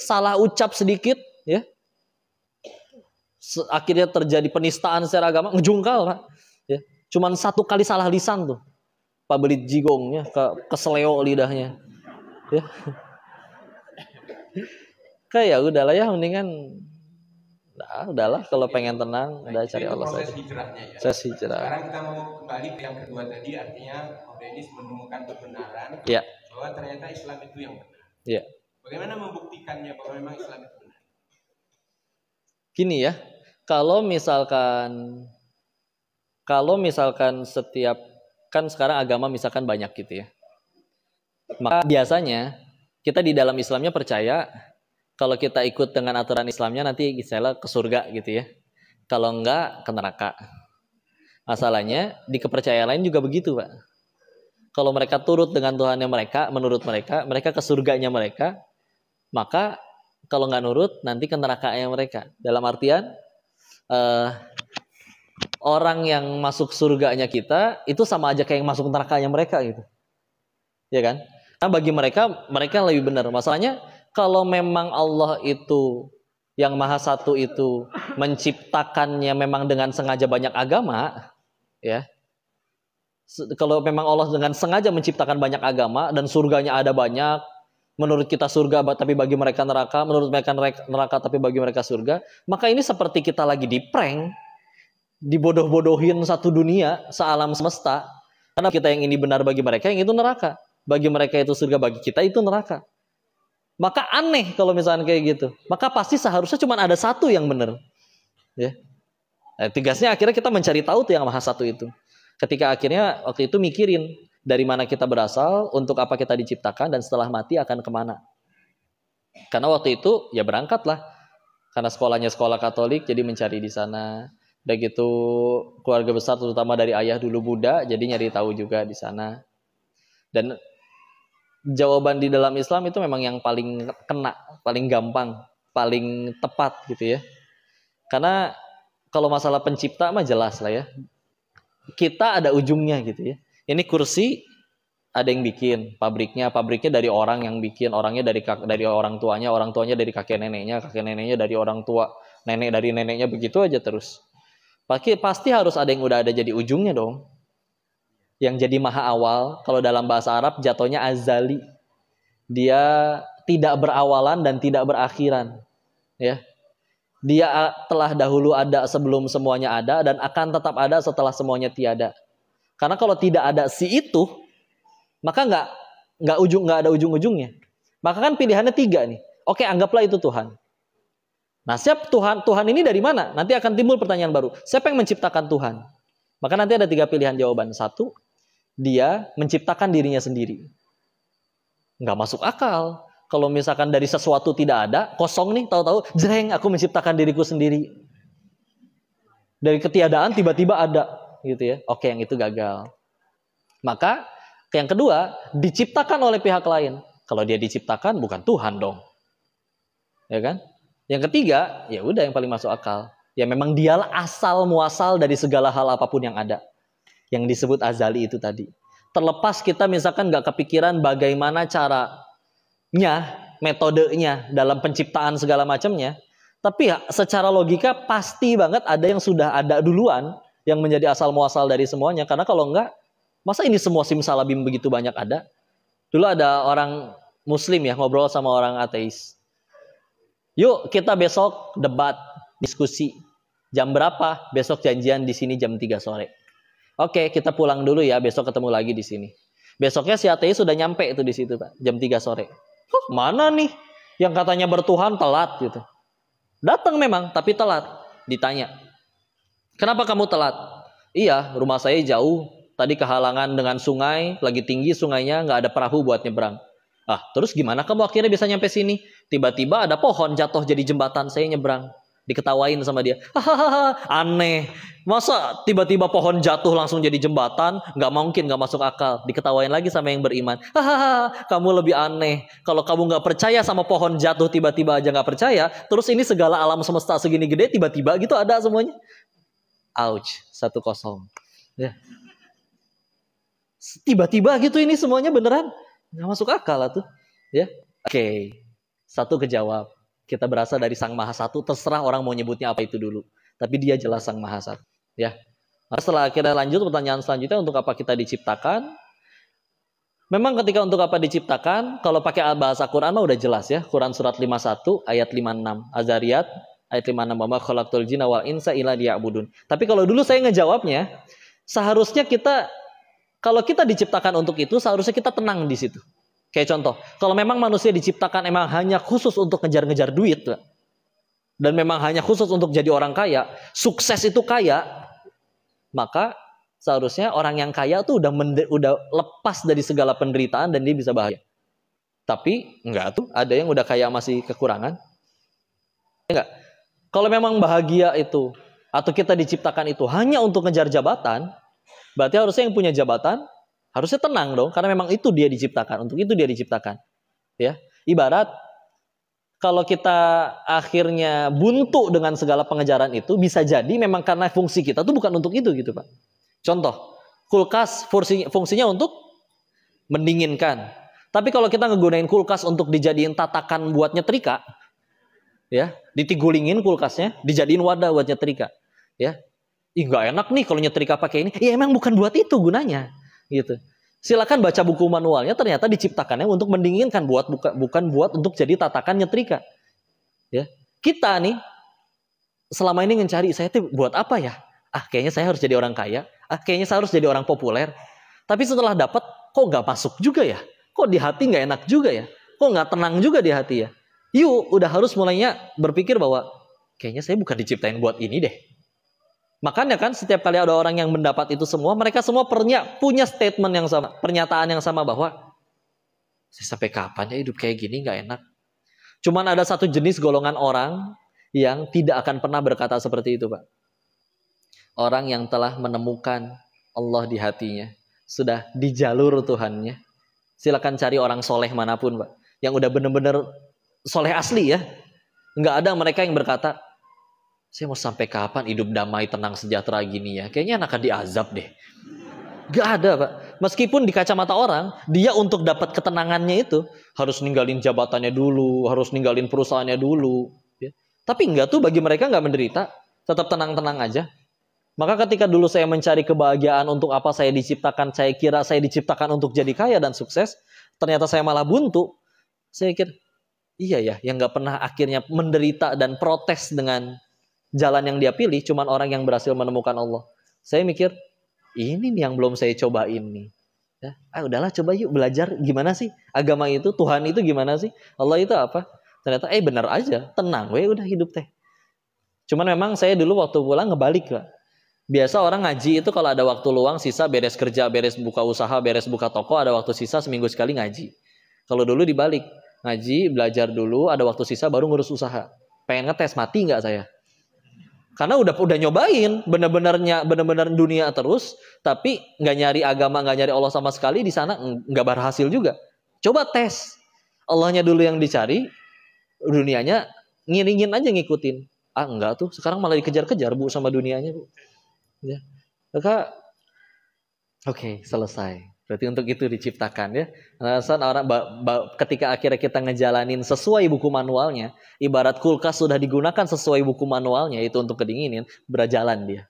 Salah ucap sedikit, ya. Akhirnya terjadi penistaan secara agama, ngejungkal, Pak. Ya. Cuman satu kali salah lisan tuh. Pak belit jigongnya, keseleo lidahnya. Ya. Kayak udahlah ya, mendingan udahlah kalau pengen tenang udah cari Allah saja. Proses hijrah. Sekarang kita mau kembali ke yang kedua tadi, artinya Denis menemukan kebenaran bahwa ternyata Islam itu yang benar. Ya. Bagaimana membuktikannya bahwa memang Islam itu benar? Gini ya, kalau misalkan setiap kan sekarang agama misalkan banyak gitu ya. Maka biasanya kita di dalam Islamnya percaya kalau kita ikut dengan aturan Islamnya nanti misalnya ke surga gitu ya. Kalau enggak ke neraka. Masalahnya di kepercayaan lain juga begitu, Pak. Kalau mereka turut dengan Tuhannya mereka, menurut mereka ke surganya mereka, maka kalau nggak nurut nanti ke nerakanya mereka. Dalam artian orang yang masuk surganya kita itu sama aja kayak yang masuk nerakanya mereka gitu. Ya kan? Nah, bagi mereka lebih benar. Masalahnya kalau memang Allah itu yang Maha Satu itu menciptakannya memang dengan sengaja banyak agama, ya. Kalau memang Allah dengan sengaja menciptakan banyak agama dan surganya ada banyak, menurut kita surga tapi bagi mereka neraka, menurut mereka neraka tapi bagi mereka surga, maka ini seperti kita lagi di prank, dibodoh-bodohin satu dunia, sealam semesta. Karena kita yang ini benar bagi mereka, yang itu neraka. Bagi mereka itu surga, bagi kita itu neraka. Maka aneh kalau misalnya kayak gitu. Maka pasti seharusnya cuma ada satu yang benar. Ya. Nah, tugasnya akhirnya kita mencari tahu tuh yang Maha Satu itu. Ketika akhirnya waktu itu mikirin dari mana kita berasal, untuk apa kita diciptakan, dan setelah mati akan kemana. Karena waktu itu ya berangkatlah. Karena sekolahnya sekolah Katolik, jadi mencari di sana. Udah gitu keluarga besar terutama dari ayah dulu Buddha, jadi nyari tahu juga di sana. Dan jawaban di dalam Islam itu memang yang paling kena, paling gampang, paling tepat gitu ya. Karena kalau masalah pencipta mah jelas lah ya. Kita ada ujungnya gitu ya. Ini kursi ada yang bikin, pabriknya dari orang yang bikin, orangnya dari orang tuanya dari kakek neneknya dari orang tua, nenek dari neneknya, begitu aja terus. Pasti harus ada yang udah ada jadi ujungnya dong. Yang jadi maha awal, kalau dalam bahasa Arab jatuhnya azali. Dia tidak berawalan dan tidak berakhiran. Ya. Dia telah dahulu ada sebelum semuanya ada, dan akan tetap ada setelah semuanya tiada. Karena kalau tidak ada si itu, maka nggak ada ujung-ujungnya. Maka kan pilihannya 3 nih. Oke, anggaplah itu Tuhan. Nah, siapa Tuhan ini dari mana? Nanti akan timbul pertanyaan baru. Siapa yang menciptakan Tuhan? Maka nanti ada 3 pilihan jawaban. 1, dia menciptakan dirinya sendiri. Nggak masuk akal. Kalau misalkan dari sesuatu tidak ada, kosong nih, tahu-tahu, jreng, aku menciptakan diriku sendiri. Dari ketiadaan tiba-tiba ada, gitu ya. Oke, yang itu gagal. Maka yang kedua, diciptakan oleh pihak lain. Kalau dia diciptakan, bukan Tuhan dong. Ya kan? Yang ketiga, ya udah yang paling masuk akal. Ya memang dialah asal muasal dari segala hal apapun yang ada. Yang disebut azali itu tadi. Terlepas kita misalkan nggak kepikiran bagaimana caranya, metodenya dalam penciptaan segala macamnya. Tapi ya, secara logika pasti banget ada yang sudah ada duluan yang menjadi asal muasal dari semuanya. Karena kalau enggak, masa ini semua simsalabim begitu banyak ada? Dulu ada orang Muslim ya ngobrol sama orang ateis. Yuk kita besok debat, diskusi. Jam berapa? Besok janjian di sini jam 3 sore. Oke, kita pulang dulu ya, besok ketemu lagi di sini. Besoknya si ateis sudah nyampe itu di situ, Pak, jam 3 sore. Mana nih yang katanya bertuhan telat gitu. Datang memang, tapi telat. Ditanya, kenapa kamu telat? Iya, rumah saya jauh. Tadi kehalangan dengan sungai, lagi tinggi sungainya, nggak ada perahu buat nyebrang. Ah, terus gimana kamu akhirnya bisa nyampe sini? Tiba-tiba ada pohon jatuh jadi jembatan, saya nyebrang. Diketawain sama dia. Hahaha, aneh. Masa tiba-tiba pohon jatuh langsung jadi jembatan? Nggak mungkin, nggak masuk akal. Diketawain lagi sama yang beriman. Hahaha, kamu lebih aneh. Kalau kamu nggak percaya sama pohon jatuh tiba-tiba aja nggak percaya, terus ini segala alam semesta segini gede tiba-tiba gitu ada semuanya. Ouch, 1-0. Ya. Tiba-tiba gitu ini semuanya beneran nggak masuk akal lah tuh. Ya, oke. 1 kejawab. Kita berasal dari Sang Maha Satu, terserah orang mau nyebutnya apa itu dulu. Tapi dia jelas Sang Maha Satu. Ya. Nah, setelah kita lanjut pertanyaan selanjutnya, untuk apa kita diciptakan? Memang ketika untuk apa diciptakan, kalau pakai bahasa Quran mah udah jelas ya. Quran surat 51 ayat 56. Az-Zariyat ayat 56. Wa ma khalaqtul jinna wal insa illa liya'budun. Tapi kalau dulu saya ngejawabnya, seharusnya kita, kalau kita diciptakan untuk itu, seharusnya kita tenang di situ. Kayak contoh, kalau memang manusia diciptakan emang hanya khusus untuk ngejar-ngejar duit, dan memang hanya khusus untuk jadi orang kaya, sukses itu kaya, maka seharusnya orang yang kaya tuh udah lepas dari segala penderitaan dan dia bisa bahagia. Tapi enggak tuh, ada yang udah kaya masih kekurangan. Enggak. Kalau memang bahagia itu atau kita diciptakan itu hanya untuk ngejar jabatan, berarti harusnya yang punya jabatan harusnya tenang dong, karena memang itu dia diciptakan, untuk itu dia diciptakan. Ya, ibarat kalau kita akhirnya buntu dengan segala pengejaran itu, bisa jadi memang karena fungsi kita tuh bukan untuk itu gitu, Pak. Contoh, kulkas fungsinya untuk mendinginkan. Tapi kalau kita ngegunain kulkas untuk dijadiin tatakan buat nyetrika, ya, ditigulingin kulkasnya, dijadiin wadah buat nyetrika, ya. Ih, nggak enak nih kalau nyetrika pakai ini. Ya emang bukan buat itu gunanya, gitu. Silakan baca buku manualnya, ternyata diciptakannya untuk mendinginkan, bukan buat untuk jadi tatakan nyetrika. Ya. Kita nih selama ini mencari, saya tuh buat apa ya? Kayaknya saya harus jadi orang kaya. Kayaknya saya harus jadi orang populer. Tapi setelah dapat, kok nggak masuk juga ya? Kok di hati nggak enak juga ya? Kok nggak tenang juga di hati ya? Yuk, udah harus mulainya berpikir bahwa kayaknya saya bukan diciptain buat ini deh. Makanya kan setiap kali ada orang yang mendapat itu semua, mereka semua punya statement yang sama, pernyataan yang sama bahwa sampai kapan ya hidup kayak gini, nggak enak. Cuman ada satu jenis golongan orang yang tidak akan pernah berkata seperti itu, Pak. Orang yang telah menemukan Allah di hatinya, sudah di jalur Tuhannya. Silakan cari orang soleh manapun, Pak, yang udah bener-bener soleh asli ya. Nggak ada mereka yang berkata, saya mau sampai kapan hidup damai, tenang, sejahtera gini ya? Kayaknya akan diazab deh. Gak ada, Pak. Meskipun di kacamata orang, dia untuk dapat ketenangannya itu harus ninggalin jabatannya dulu, harus ninggalin perusahaannya dulu. Ya. Tapi enggak tuh, bagi mereka nggak menderita, tetap tenang-tenang aja. Maka ketika dulu saya mencari kebahagiaan untuk apa saya diciptakan, saya kira saya diciptakan untuk jadi kaya dan sukses, ternyata saya malah buntu. Saya kira, iya ya, yang nggak pernah akhirnya menderita dan protes dengan jalan yang dia pilih, cuman orang yang berhasil menemukan Allah. Saya mikir, ini nih yang belum saya cobain nih. Ya, udahlah coba yuk belajar gimana sih agama itu, Tuhan itu gimana sih, Allah itu apa. Ternyata benar aja, tenang, udah hidup teh. Cuman memang saya dulu waktu pulang ngebalik, Pak. Biasa orang ngaji itu kalau ada waktu luang, sisa beres kerja, beres buka usaha, beres buka toko, ada waktu sisa seminggu sekali ngaji. Kalau dulu dibalik, ngaji, belajar dulu, ada waktu sisa baru ngurus usaha. Pengen ngetes mati nggak saya? Karena udah nyobain, bener-bener dunia terus, tapi nggak nyari agama, nggak nyari Allah sama sekali di sana, nggak berhasil juga. Coba tes, Allahnya dulu yang dicari, dunianya ngiringin aja ngikutin. Enggak tuh, sekarang malah dikejar-kejar Bu sama dunianya Bu. Ya, maka oke, selesai. Berarti untuk itu diciptakan ya. Alasan orang ketika akhirnya kita ngejalanin sesuai buku manualnya, ibarat kulkas sudah digunakan sesuai buku manualnya itu untuk kedinginin, berjalan dia.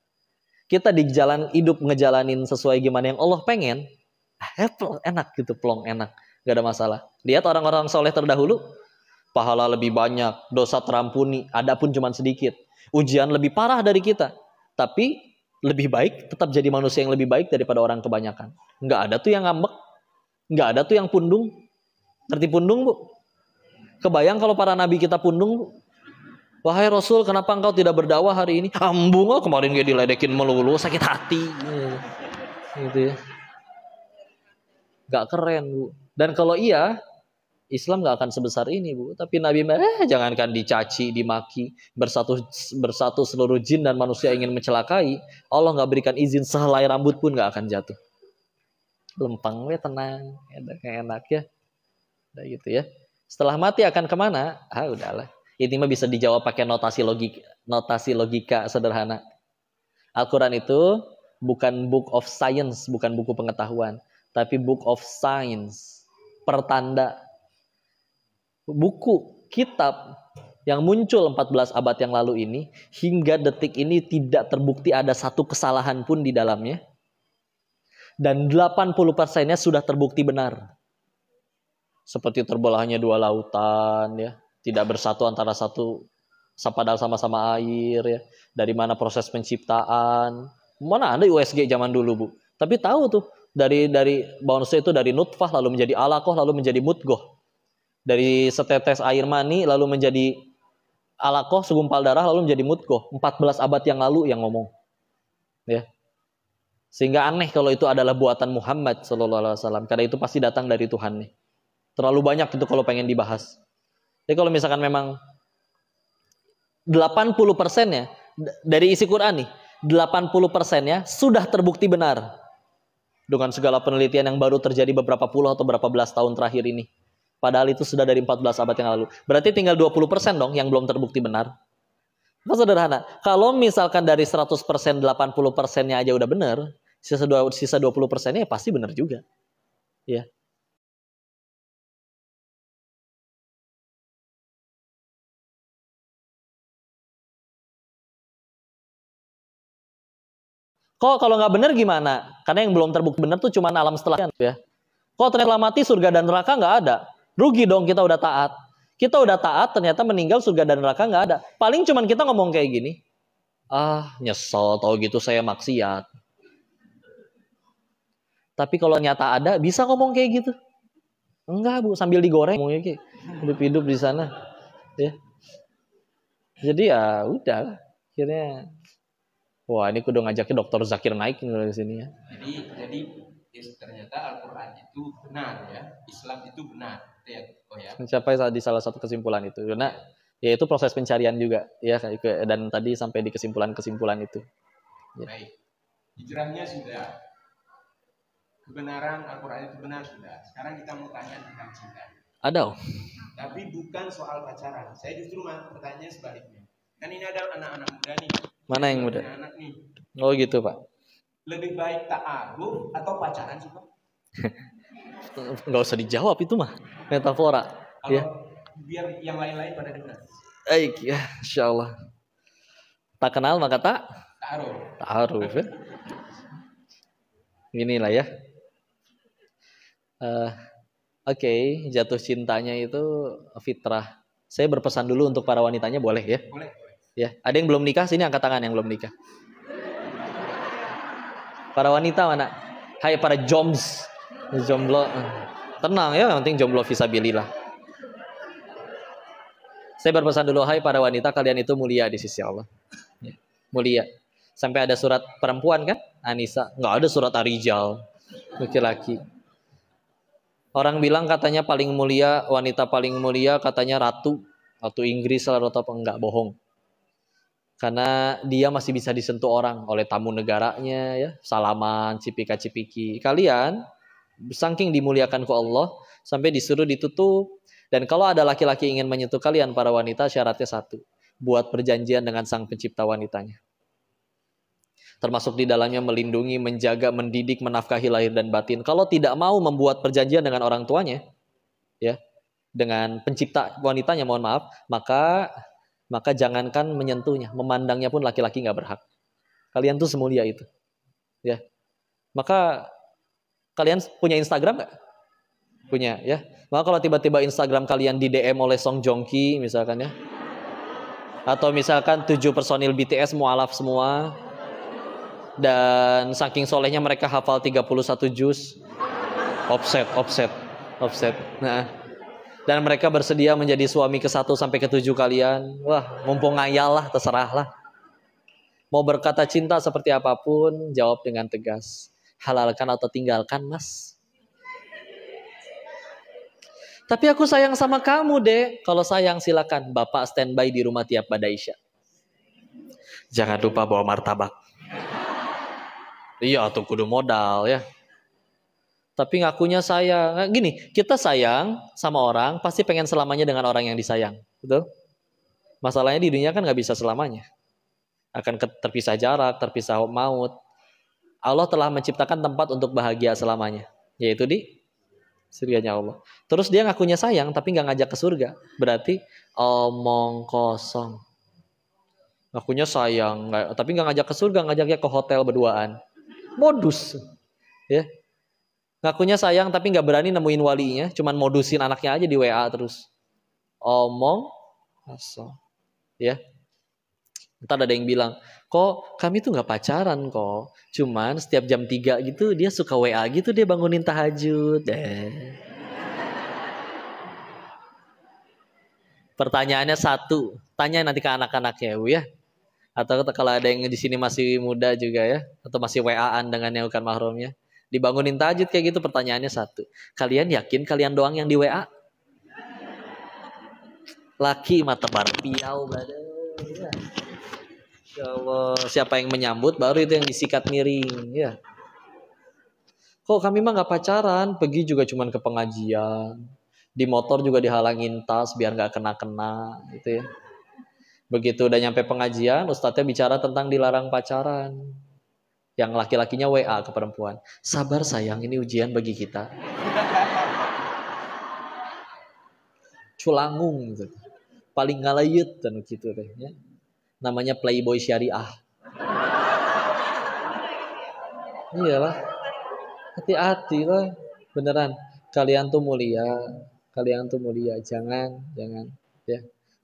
Kita di jalan hidup ngejalanin sesuai gimana yang Allah pengen, enak gitu, plong enak, gak ada masalah. Lihat orang-orang soleh terdahulu, pahala lebih banyak, dosa terampuni, adapun cuma sedikit. Ujian lebih parah dari kita, tapi lebih baik, tetap jadi manusia yang lebih baik daripada orang kebanyakan. Nggak ada tuh yang ngambek, nggak ada tuh yang pundung. Ngerti pundung Bu? Kebayang kalau para nabi kita pundung Bu? Wahai Rasul, kenapa engkau tidak berdakwah hari ini? Ambung, kemarin dia diledekin melulu, sakit hati. Gitu ya. Nggak keren Bu. Dan kalau iya, Islam nggak akan sebesar ini Bu. Tapi Nabi jangankan dicaci, dimaki, bersatu seluruh jin dan manusia ingin mencelakai, Allah nggak berikan izin sehelai rambut pun nggak akan jatuh. Lempeng tenang, enak ya. Udah gitu ya. Setelah mati akan kemana? Udahlah. Ini mah bisa dijawab pakai notasi logika sederhana. Al-Quran itu bukan book of science, bukan buku pengetahuan, tapi book of science, pertanda. Buku, kitab yang muncul 14 abad yang lalu ini, hingga detik ini tidak terbukti ada satu kesalahan pun di dalamnya. Dan 80%-nya sudah terbukti benar. Seperti terbelahnya dua lautan, ya, tidak bersatu antara satu, padahal sama-sama air, ya. Dari mana proses penciptaan? Mana ada USG zaman dulu Bu? Tapi tahu tuh dari manusia itu dari nutfah lalu menjadi alaqah lalu menjadi mudghah. Dari setetes air mani lalu menjadi alaqah, segumpal darah lalu menjadi mudghah. 14 abad yang lalu yang ngomong. Ya. Sehingga aneh kalau itu adalah buatan Muhammad SAW, karena itu pasti datang dari Tuhan nih. Terlalu banyak itu kalau pengen dibahas. Jadi kalau misalkan memang 80%-nya dari isi Quran nih, 80%-nya sudah terbukti benar dengan segala penelitian yang baru terjadi beberapa puluh atau berapa belas tahun terakhir ini. Padahal itu sudah dari 14 abad yang lalu. Berarti tinggal 20% dong yang belum terbukti benar. Nah, sederhana. Kalau misalkan dari 100%, 80%-nya aja udah benar, sisa 20%-nya pasti benar juga. Ya. Kok kalau nggak benar gimana? Karena yang belum terbukti benar tuh cuma alam setelahnya ya. Kok ternyata mati surga dan neraka nggak ada? Rugi dong kita udah taat. Kita udah taat ternyata meninggal surga dan neraka nggak ada. Paling cuman kita ngomong kayak gini. Ah nyesel tau gitu saya maksiat. Tapi kalau nyata ada bisa ngomong kayak gitu. Enggak Bu, sambil digoreng ngomongnya kayak hidup-hidup di sana. Ya. Jadi ya udah akhirnya wah ini kudu ngajakin Dokter Zakir naik di sini ya. Jadi ternyata Al-Quran itu benar ya, Islam itu benar, ya. Oh ya. Mencapai di salah satu kesimpulan itu, karena ya itu proses pencarian juga ya, dan tadi sampai di kesimpulan itu. Ya. Baik, hijrahnya sudah, kebenaran Al-Quran itu benar sudah. Sekarang kita mau tanya tentang cinta. Ada. Tapi bukan soal pacaran. Saya justru pertanyaannya sebaliknya. Kan ini ada anak-anak muda nih. Mana yang muda? Anak nih. Oh gitu Pak. Lebih baik ta'aruf atau pacaran sih Pak? Nggak usah dijawab itu mah metafora. Kalau ya. Biar yang lain-lain pada dengar. Baik ya, insyaallah. Tak kenal maka ta'aruf ya. Inilah ya. Oke, jatuh cintanya itu fitrah. Saya berpesan dulu untuk para wanitanya boleh ya? Boleh. Ya, ada yang belum nikah sini angkat tangan yang belum nikah. Para wanita mana? Hai para jomblo. Tenang ya, yang penting jomblo fisabilillah. Saya berpesan dulu, hai para wanita, kalian itu mulia di sisi Allah. Ya, mulia. Sampai ada surat perempuan kan? Anisa. Nggak ada surat Arijal. Laki-laki. Orang bilang katanya paling mulia, wanita paling mulia katanya ratu Inggris atau apa, enggak, bohong. Karena dia masih bisa disentuh orang oleh tamu negaranya ya, salaman, cipika-cipiki. Kalian saking dimuliakan ku Allah sampai disuruh ditutup. Dan kalau ada laki-laki ingin menyentuh kalian para wanita, syaratnya satu, buat perjanjian dengan sang pencipta wanitanya. Termasuk di dalamnya melindungi, menjaga, mendidik, menafkahi lahir dan batin. Kalau tidak mau membuat perjanjian dengan orang tuanya, ya, dengan pencipta wanitanya, mohon maaf, maka jangankan menyentuhnya, memandangnya pun laki-laki nggak berhak. Kalian tuh semulia itu, ya. Maka kalian punya Instagram nggak? Punya, ya. Maka kalau tiba-tiba Instagram kalian di DM oleh Song Joong Ki misalkan ya, atau misalkan 7 personil BTS mualaf semua, dan saking solehnya mereka hafal 31 juz, offset. Nah, dan mereka bersedia menjadi suami ke-1 sampai ke-7 kalian. Wah, mumpung ngayal lah, terserah lah. Mau berkata cinta seperti apapun, jawab dengan tegas. Halalkan atau tinggalkan, Mas. Tapi aku sayang sama kamu, Dek. Kalau sayang silakan, Bapak standby di rumah tiap pada Isya. Jangan lupa bawa martabak. Iya, tuh kudu modal ya. Tapi ngakunya sayang. Gini, kita sayang sama orang, pasti pengen selamanya dengan orang yang disayang. Betul? Masalahnya di dunia kan gak bisa selamanya. Akan terpisah jarak, terpisah maut. Allah telah menciptakan tempat untuk bahagia selamanya. Yaitu di surganya Allah. Terus dia ngakunya sayang, tapi gak ngajak ke surga. Berarti omong kosong. Ngakunya sayang, tapi gak ngajak ke surga, ngajaknya ke hotel berduaan. Modus. Ya. Ngakunya sayang tapi nggak berani nemuin walinya, cuman modusin anaknya aja di WA terus. Omong kosong. Ya. Entar ada yang bilang, kok kami tuh nggak pacaran kok. Cuman setiap jam 3 gitu dia suka WA gitu, dia bangunin tahajud. Pertanyaannya satu, tanya nanti ke anak-anaknya Bu ya. Atau kalau ada yang di sini masih muda juga ya, atau masih WA-an dengan yang bukan mahramnya, dibangunin tahajud kayak gitu. Pertanyaannya satu, kalian yakin kalian doang yang di WA? Laki mata barpiau brother. Ya Allah, siapa yang menyambut baru itu yang disikat miring ya. Kok kami mah nggak pacaran, pergi juga cuman ke pengajian, di motor juga dihalangin tas biar nggak kena-kena gitu ya. Begitu udah nyampe pengajian, ustadznya bicara tentang dilarang pacaran. Yang laki-lakinya WA ke perempuan. Sabar sayang, ini ujian bagi kita. Culangung gitu. Paling ngalayut dan gitu deh ya. Namanya playboy syariah. Iyalah, hati-hati lah, beneran. Kalian tuh mulia, jangan ya.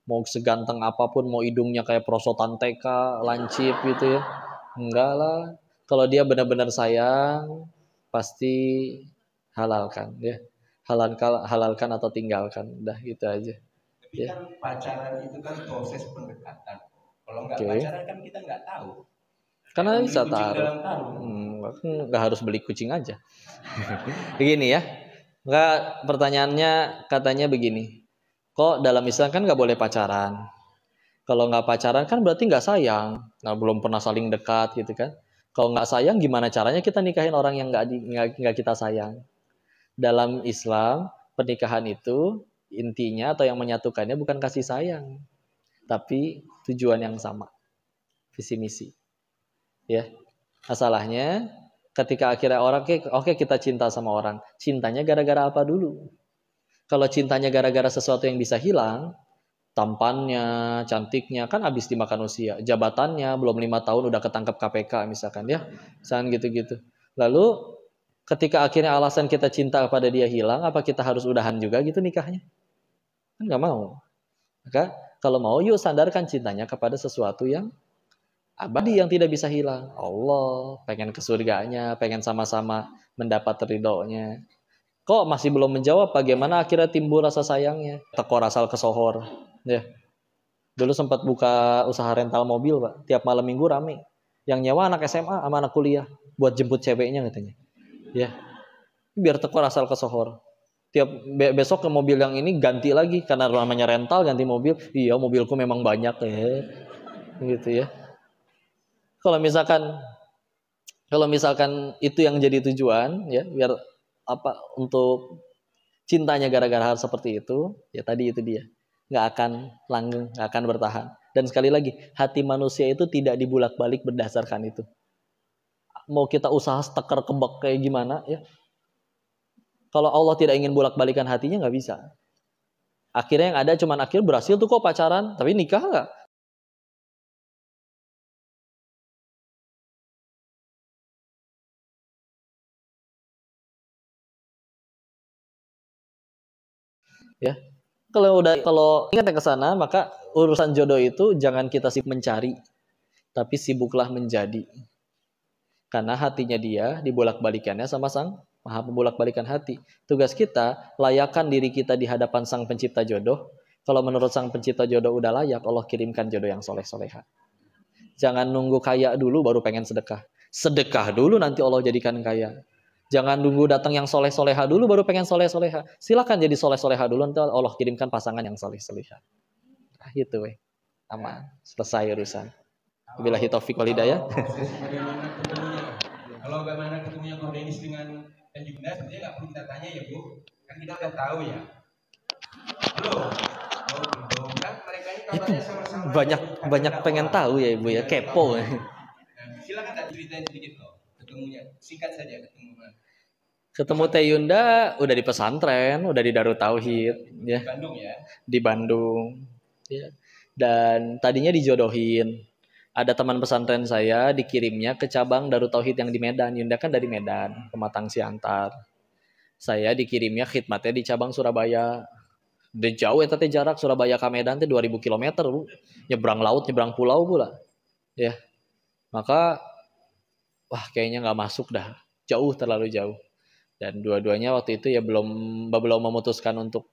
Mau seganteng apapun, mau hidungnya kayak prosotan TK, lancip gitu ya. Enggak lah. Kalau dia benar-benar sayang, pasti halalkan ya. Halalkan atau tinggalkan. Udah gitu aja. Tapi kan pacaran itu kan proses pendekatan. Kalau nggak Oke. pacaran kan kita nggak tahu. Karena Beli bisa kucing taruh. dalam karung. Nggak harus beli kucing aja. Begini ya. Enggak, pertanyaannya katanya begini. Kok dalam Islam kan nggak boleh pacaran? Kalau nggak pacaran kan berarti nggak sayang. Nah, belum pernah saling dekat gitu kan. Kalau nggak sayang gimana caranya kita nikahin orang yang nggak kita sayang? Dalam Islam, pernikahan itu intinya atau yang menyatukannya bukan kasih sayang, tapi tujuan yang sama, visi misi. Ya, masalahnya ketika akhirnya orang oke kita cinta sama orang, cintanya gara-gara apa dulu? Kalau cintanya gara-gara sesuatu yang bisa hilang, tampannya, cantiknya kan habis dimakan usia, jabatannya belum 5 tahun udah ketangkep KPK misalkan ya, misalkan gitu-gitu. Lalu ketika akhirnya alasan kita cinta kepada dia hilang, apa kita harus udahan juga gitu nikahnya? Kan nggak mau. Maka kalau mau yuk sandarkan cintanya kepada sesuatu yang abadi yang tidak bisa hilang. Allah, pengen ke surganya, pengen sama-sama mendapat ridhonya. Kok masih belum menjawab bagaimana akhirnya timbul rasa sayangnya? Tekor asal kesohor. Ya. Dulu sempat buka usaha rental mobil, Pak. Tiap malam minggu rame. Yang nyewa anak SMA sama anak kuliah buat jemput ceweknya katanya. Ya. Biar tekor asal kesohor. Tiap besok ke mobil yang ini ganti lagi karena namanya rental ganti mobil. Iya, mobilku memang banyak ya. Gitu ya. Kalau misalkan itu yang jadi tujuan ya, biar apa untuk cintanya gara-gara hal seperti itu, ya tadi itu dia. Nggak akan langgeng, nggak akan bertahan. Dan sekali lagi, hati manusia itu tidak dibulak-balik berdasarkan itu. Mau kita usaha steker kebek kayak gimana ya, kalau Allah tidak ingin bolak-balikan hatinya nggak bisa. Akhirnya yang ada cuman akhir berhasil tuh kok pacaran, tapi nikah nggak? Ya, kalau ingat ke sana, maka urusan jodoh itu jangan kita sibuk mencari, tapi sibuklah menjadi. Karena hatinya dia dibolak-balikannya sama sang maha membolak-balikan hati. Tugas kita, layakan diri kita di hadapan sang pencipta jodoh. Kalau menurut sang pencipta jodoh udah layak, Allah kirimkan jodoh yang soleh-soleha. Jangan nunggu kaya dulu baru pengen sedekah. Sedekah dulu nanti Allah jadikan kaya. Jangan nunggu datang yang soleh-soleha dulu baru pengen soleh-soleha. Silakan jadi soleh-soleha dulu nanti Allah kirimkan pasangan yang soleh-soleha. Nah, gitu weh. Aman. Selesai urusan. Wabillahi taufiq wal hidayah. Kalau bagaimana ketemunya Bang Denis dengan Yunda sebenarnya nggak perlu kita tanya ya Bu, kan kita udah tahu ya. Belum kan mereka ini kabarnya sama-sama. Banyak pengen tahu ya Ibu ya, kepo. Nah, silakan tak ceritain sedikit loh ketemunya, singkat saja ketemunya. Ketemu Teh Yunda udah di pesantren, udah di Darut Tauhid ya. Di Bandung ya. Di Bandung. Ya. Dan tadinya dijodohin. Ada teman pesantren saya dikirimnya ke cabang Darut Tauhid yang di Medan. Yunda kan dari Medan, Pematang Siantar. Saya dikirimnya khidmatnya di cabang Surabaya. Udah jauh ya teh jarak Surabaya ke Medan teh 2000 km, Bu. Nyebrang laut, nyebrang pulau pula. Ya. Maka wah kayaknya nggak masuk dah. Jauh, terlalu jauh. Dan dua-duanya waktu itu ya belum memutuskan untuk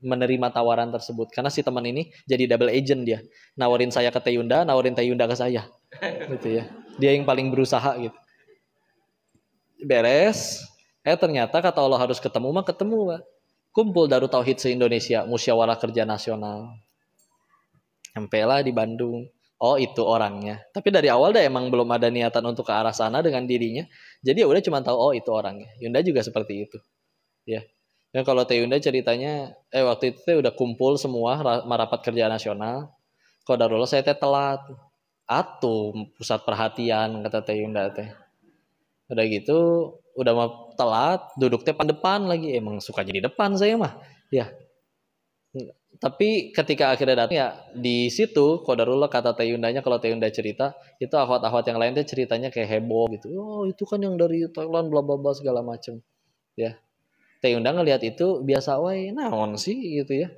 menerima tawaran tersebut. Karena si teman ini jadi double agent dia. Nawarin saya ke Teh Yunda, nawarin Teh Yunda ke saya. Gitu ya. Dia yang paling berusaha gitu. Beres. Ternyata kata Allah harus ketemu mah ketemu, Pak. Kumpul Darut Tauhid se-Indonesia, Musyawarah Kerja Nasional. Sampailah di Bandung. Oh itu orangnya. Tapi dari awal dah emang belum ada niatan untuk ke arah sana dengan dirinya. Jadi ya udah cuma tahu oh itu orangnya. Yunda juga seperti itu. Ya. Dan kalau Teh Yunda ceritanya waktu itu teh udah kumpul semua rapat kerja nasional. Qadarullah saya teh telat. Atuh pusat perhatian kata Teh Yunda teh. Udah gitu udah mau telat, duduk teh depan lagi. Emang suka jadi depan saya mah. Ya. Tapi ketika akhirnya datang ya di situ qadarullah kata Teh Yundanya, kalau Teh Yunda cerita itu akhwat-akhwat yang lain tuh ceritanya kayak heboh gitu. Oh itu kan yang dari Thailand bla bla bla segala macem ya. Teh Yunda ngelihat itu biasa wae naon sih gitu ya.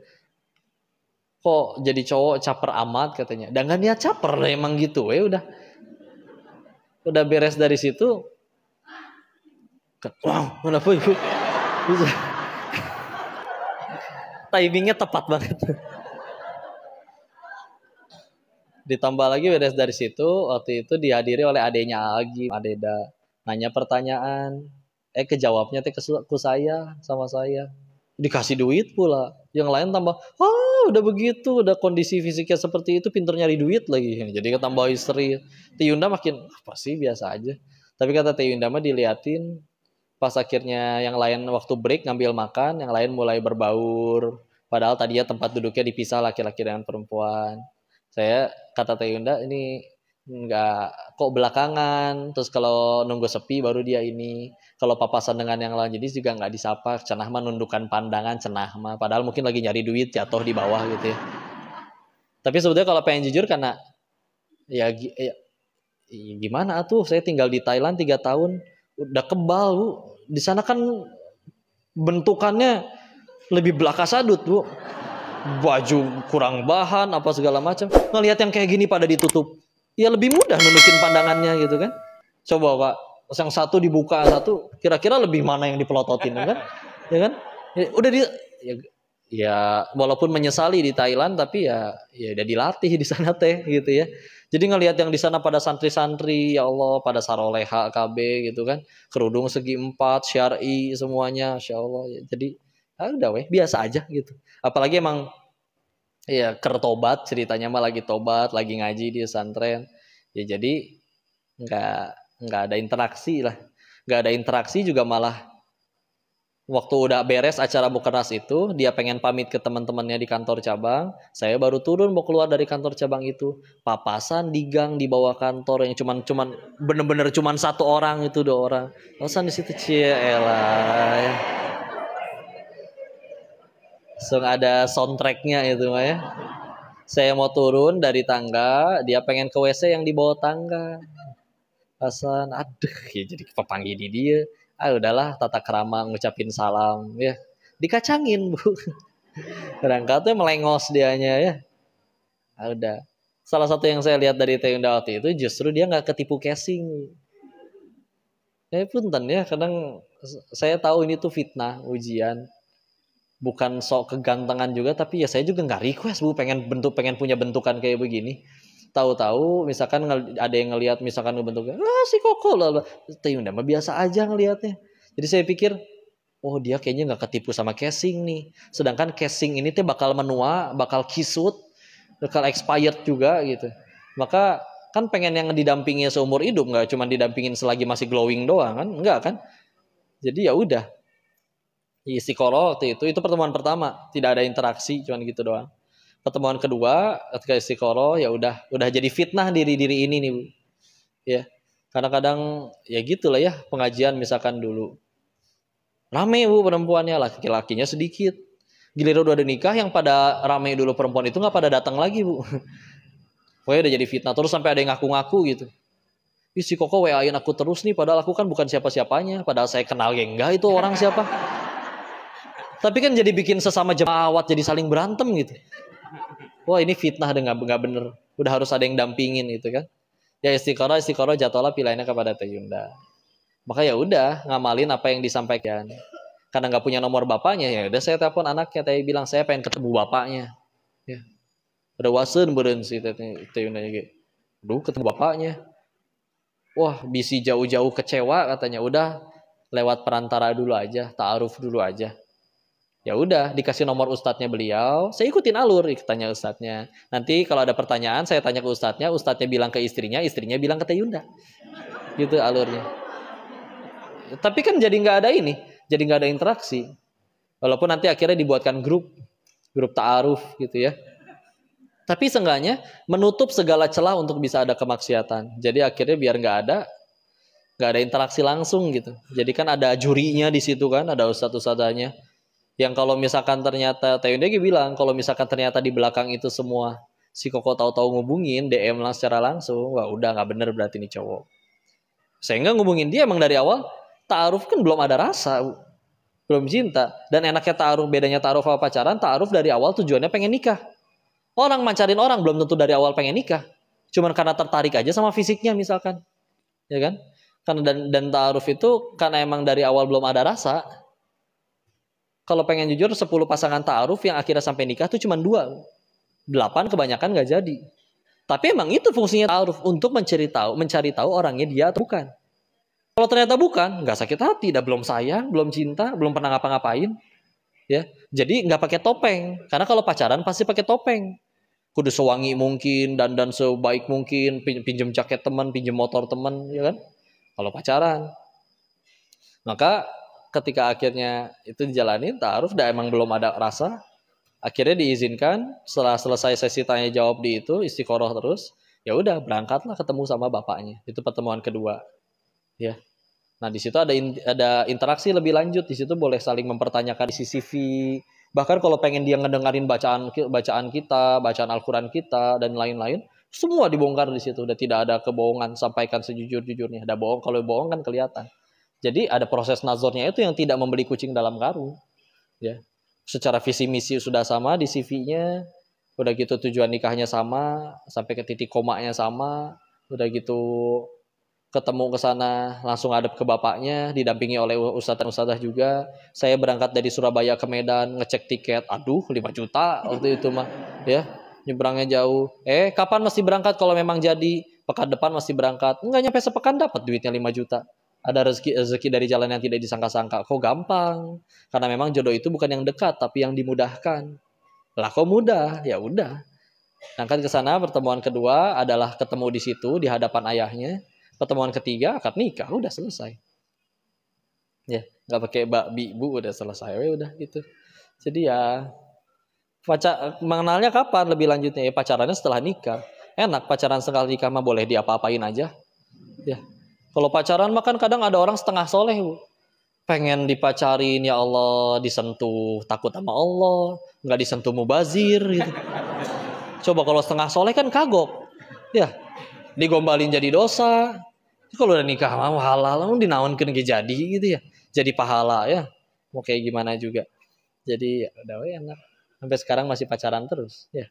Kok jadi cowok caper amat katanya. Dan kan niat caper emang gitu ya udah beres dari situ. Wow, kenapa itu? Timingnya tepat banget. Ditambah lagi beres dari situ, waktu itu dihadiri oleh adenya Agi, Adeda. Nanya pertanyaan, kejawabnya ke saya, sama saya. Dikasih duit pula. Yang lain tambah, udah begitu, udah kondisi fisiknya seperti itu, pinter nyari duit lagi. Jadi ketambah istri. Teh Yunda makin, apa sih, biasa aja. Tapi kata Teh Yunda mah diliatin, pas akhirnya yang lain waktu break ngambil makan, yang lain mulai berbaur. Padahal tadinya tempat duduknya dipisah laki-laki dengan perempuan. Saya kata Teh Yunda ini nggak kok belakangan. Terus kalau nunggu sepi baru dia ini. Kalau papasan dengan yang lain jadi juga nggak disapa. Cenah mah nundukkan pandangan cenah mah. Padahal mungkin lagi nyari duit jatuh di bawah gitu ya. Tapi sebetulnya kalau pengen jujur karena ya gimana tuh saya tinggal di Thailand 3 tahun udah kebal Bu. Di sana kan bentukannya lebih belaka sadut Bu. Baju kurang bahan apa segala macam. Ngelihat yang kayak gini pada ditutup. Ya lebih mudah nundukin pandangannya gitu kan. Coba Pak, yang satu dibuka satu, kira-kira lebih mana yang dipelototin kan? Ya kan? Ya, udah ya walaupun menyesali di Thailand tapi ya udah dilatih di sana teh gitu ya. Jadi ngelihat yang di sana pada santri-santri, ya Allah, pada saroleha KB gitu kan. Kerudung segi 4, syar'i semuanya, Masya Allah. Ya, jadi udah weh, biasa aja gitu. Apalagi emang ya kertobat ceritanya mah lagi tobat, lagi ngaji di pesantren. Ya jadi nggak ada interaksi lah. Nggak ada interaksi juga malah waktu udah beres acara Mukernas itu, dia pengen pamit ke teman-temannya di kantor cabang. Saya baru turun mau keluar dari kantor cabang itu. Papasan di gang di bawah kantor yang cuman bener-bener cuman 1 orang itu 2 orang. Papasan di situ elah ya. So ada soundtracknya itu mah ya. Saya mau turun dari tangga, dia pengen ke WC yang di bawah tangga. Pasan, aduh, ya jadi pepanggil di dia. Udahlah, tata krama ngucapin salam ya. Dikacangin Bu. Berangkatnya melengos dianya ya. Udah. Salah satu yang saya lihat dari Teh Yunda waktu itu justru dia nggak ketipu casing. Punten ya, kadang saya tahu ini tuh fitnah, ujian. Bukan sok kegantengan juga, tapi ya saya juga nggak request Bu pengen punya bentukan kayak begini. Tahu-tahu misalkan ada yang ngelihat misalkan bentuknya si Koko lah, Teh Yunda mah biasa aja ngelihatnya. Jadi saya pikir dia kayaknya nggak ketipu sama casing nih. Sedangkan casing ini tuh bakal menua, bakal kisut, bakal expired juga gitu. Maka kan pengen yang didampingi seumur hidup, nggak cuma didampingin selagi masih glowing doang kan, enggak kan. Jadi ya udah. Istiqoroh waktu itu pertemuan pertama, tidak ada interaksi, cuman gitu doang. Pertemuan kedua ketika istiqoroh ya udah jadi fitnah diri ini nih Bu. Ya. Kadang-kadang ya gitulah ya pengajian misalkan dulu. Rame Bu perempuannya, laki-lakinya sedikit. Giliran udah ada nikah yang pada rame dulu perempuan itu nggak pada datang lagi Bu. Pokoknya udah jadi fitnah terus sampai ada yang ngaku-ngaku gitu. Si Koko WA-in aku terus nih padahal aku kan bukan siapa-siapanya, padahal saya kenal enggak itu orang siapa. Tapi kan jadi bikin sesama jemaat jadi saling berantem gitu. Wah ini fitnah dengan nggak bener. Udah harus ada yang dampingin gitu kan. Ya istiqoroh jatuhlah pilihannya kepada Teh Yunda. Maka ya udah ngamalin apa yang disampaikan. Karena nggak punya nomor bapaknya ya udah saya telepon anaknya. Teh bilang saya pengen ketemu bapaknya. Ya. Udah wasen beren sih Teh Yunda gitu. Duh ketemu bapaknya. Wah bisi jauh-jauh kecewa katanya. Udah lewat perantara dulu aja, ta'aruf dulu aja. Ya udah dikasih nomor ustadznya beliau, saya ikutin alur, tanya ustadznya. Nanti kalau ada pertanyaan saya tanya ke ustadznya bilang ke istrinya bilang ke Teh Yunda. Gitu alurnya. Tapi kan jadi nggak ada interaksi. Walaupun nanti akhirnya dibuatkan grup ta'aruf gitu ya. Tapi seenggaknya menutup segala celah untuk bisa ada kemaksiatan. Jadi akhirnya biar nggak ada interaksi langsung gitu. Jadi kan ada jurinya di situ kan, ada ustadz-ustadzanya. Yang kalau misalkan ternyata Tayundegi bilang kalau misalkan ternyata di belakang itu semua si Koko tahu-tahu ngubungin DM lah secara langsung, wah udah nggak bener berarti nih cowok. Sehingga ngubungin dia emang dari awal ta'aruf kan belum ada rasa, belum cinta. Dan enaknya ta'aruf, bedanya ta'aruf sama pacaran, ta'aruf dari awal tujuannya pengen nikah. Orang mancarin orang belum tentu dari awal pengen nikah, cuman karena tertarik aja sama fisiknya misalkan, ya kan? Karena dan ta'aruf itu karena emang dari awal belum ada rasa. Kalau pengen jujur 10 pasangan ta'aruf yang akhirnya sampai nikah tuh cuma 2. 8 kebanyakan nggak jadi. Tapi emang itu fungsinya ta'aruf, untuk mencari tahu orangnya dia atau bukan. Kalau ternyata bukan, nggak sakit hati, dah belum sayang, belum cinta, belum pernah ngapa-ngapain. Ya, jadi nggak pakai topeng. Karena kalau pacaran pasti pakai topeng. Kudu sewangi mungkin, dan sebaik mungkin, pinjem jaket teman, pinjem motor teman, ya kan? Kalau pacaran. Maka ketika akhirnya itu dijalanin ta'aruf dah emang belum ada rasa, akhirnya diizinkan setelah selesai sesi tanya jawab di itu istiqoroh terus, ya udah berangkatlah ketemu sama bapaknya. Itu pertemuan kedua, ya. Nah di situ ada interaksi lebih lanjut, di situ boleh saling mempertanyakan isi CV, bahkan kalau pengen dia ngedengerin bacaan kita, bacaan Al-Quran kita dan lain-lain, semua dibongkar di situ. Udah tidak ada kebohongan, sampaikan sejujur-jujurnya. Ada bohong, kalau bohong kan kelihatan. Jadi ada proses nazarnya itu yang tidak membeli kucing dalam karung, ya. Secara visi misi sudah sama di CV-nya, udah gitu tujuan nikahnya sama, sampai ke titik komanya sama, udah gitu ketemu ke sana langsung hadap ke bapaknya, didampingi oleh ustadzah juga. Saya berangkat dari Surabaya ke Medan, ngecek tiket, aduh 5 juta waktu itu mah, ya. Nyebrangnya jauh. Kapan mesti berangkat kalau memang jadi? Pekan depan mesti berangkat. Enggak nyampe sepekan dapat duitnya 5 juta. Ada rezeki dari jalan yang tidak disangka-sangka. Kok gampang? Karena memang jodoh itu bukan yang dekat, tapi yang dimudahkan. Lah kok mudah? Ya udah. Angkat ke sana, pertemuan kedua adalah ketemu di situ di hadapan ayahnya. Pertemuan ketiga akad nikah, udah selesai. Ya, nggak pakai bu udah selesai, udah gitu. Jadi ya mengenalnya kapan lebih lanjutnya? Ya pacarannya setelah nikah. Enak pacaran sekali nikah mah boleh diapa-apain aja. Ya. Kalau pacaran mah kan kadang ada orang setengah soleh, Bu. Pengen dipacarin, ya Allah, disentuh takut sama Allah, nggak disentuh mubazir gitu. Coba kalau setengah soleh kan kagok. Ya, digombalin jadi dosa. Kalau udah nikah mah halal, dinaunkeun ge jadi gitu ya. Jadi pahala ya. Mau kayak gimana juga. Jadi ya udah enak. Sampai sekarang masih pacaran terus, ya.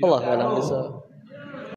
Allah alam bisa.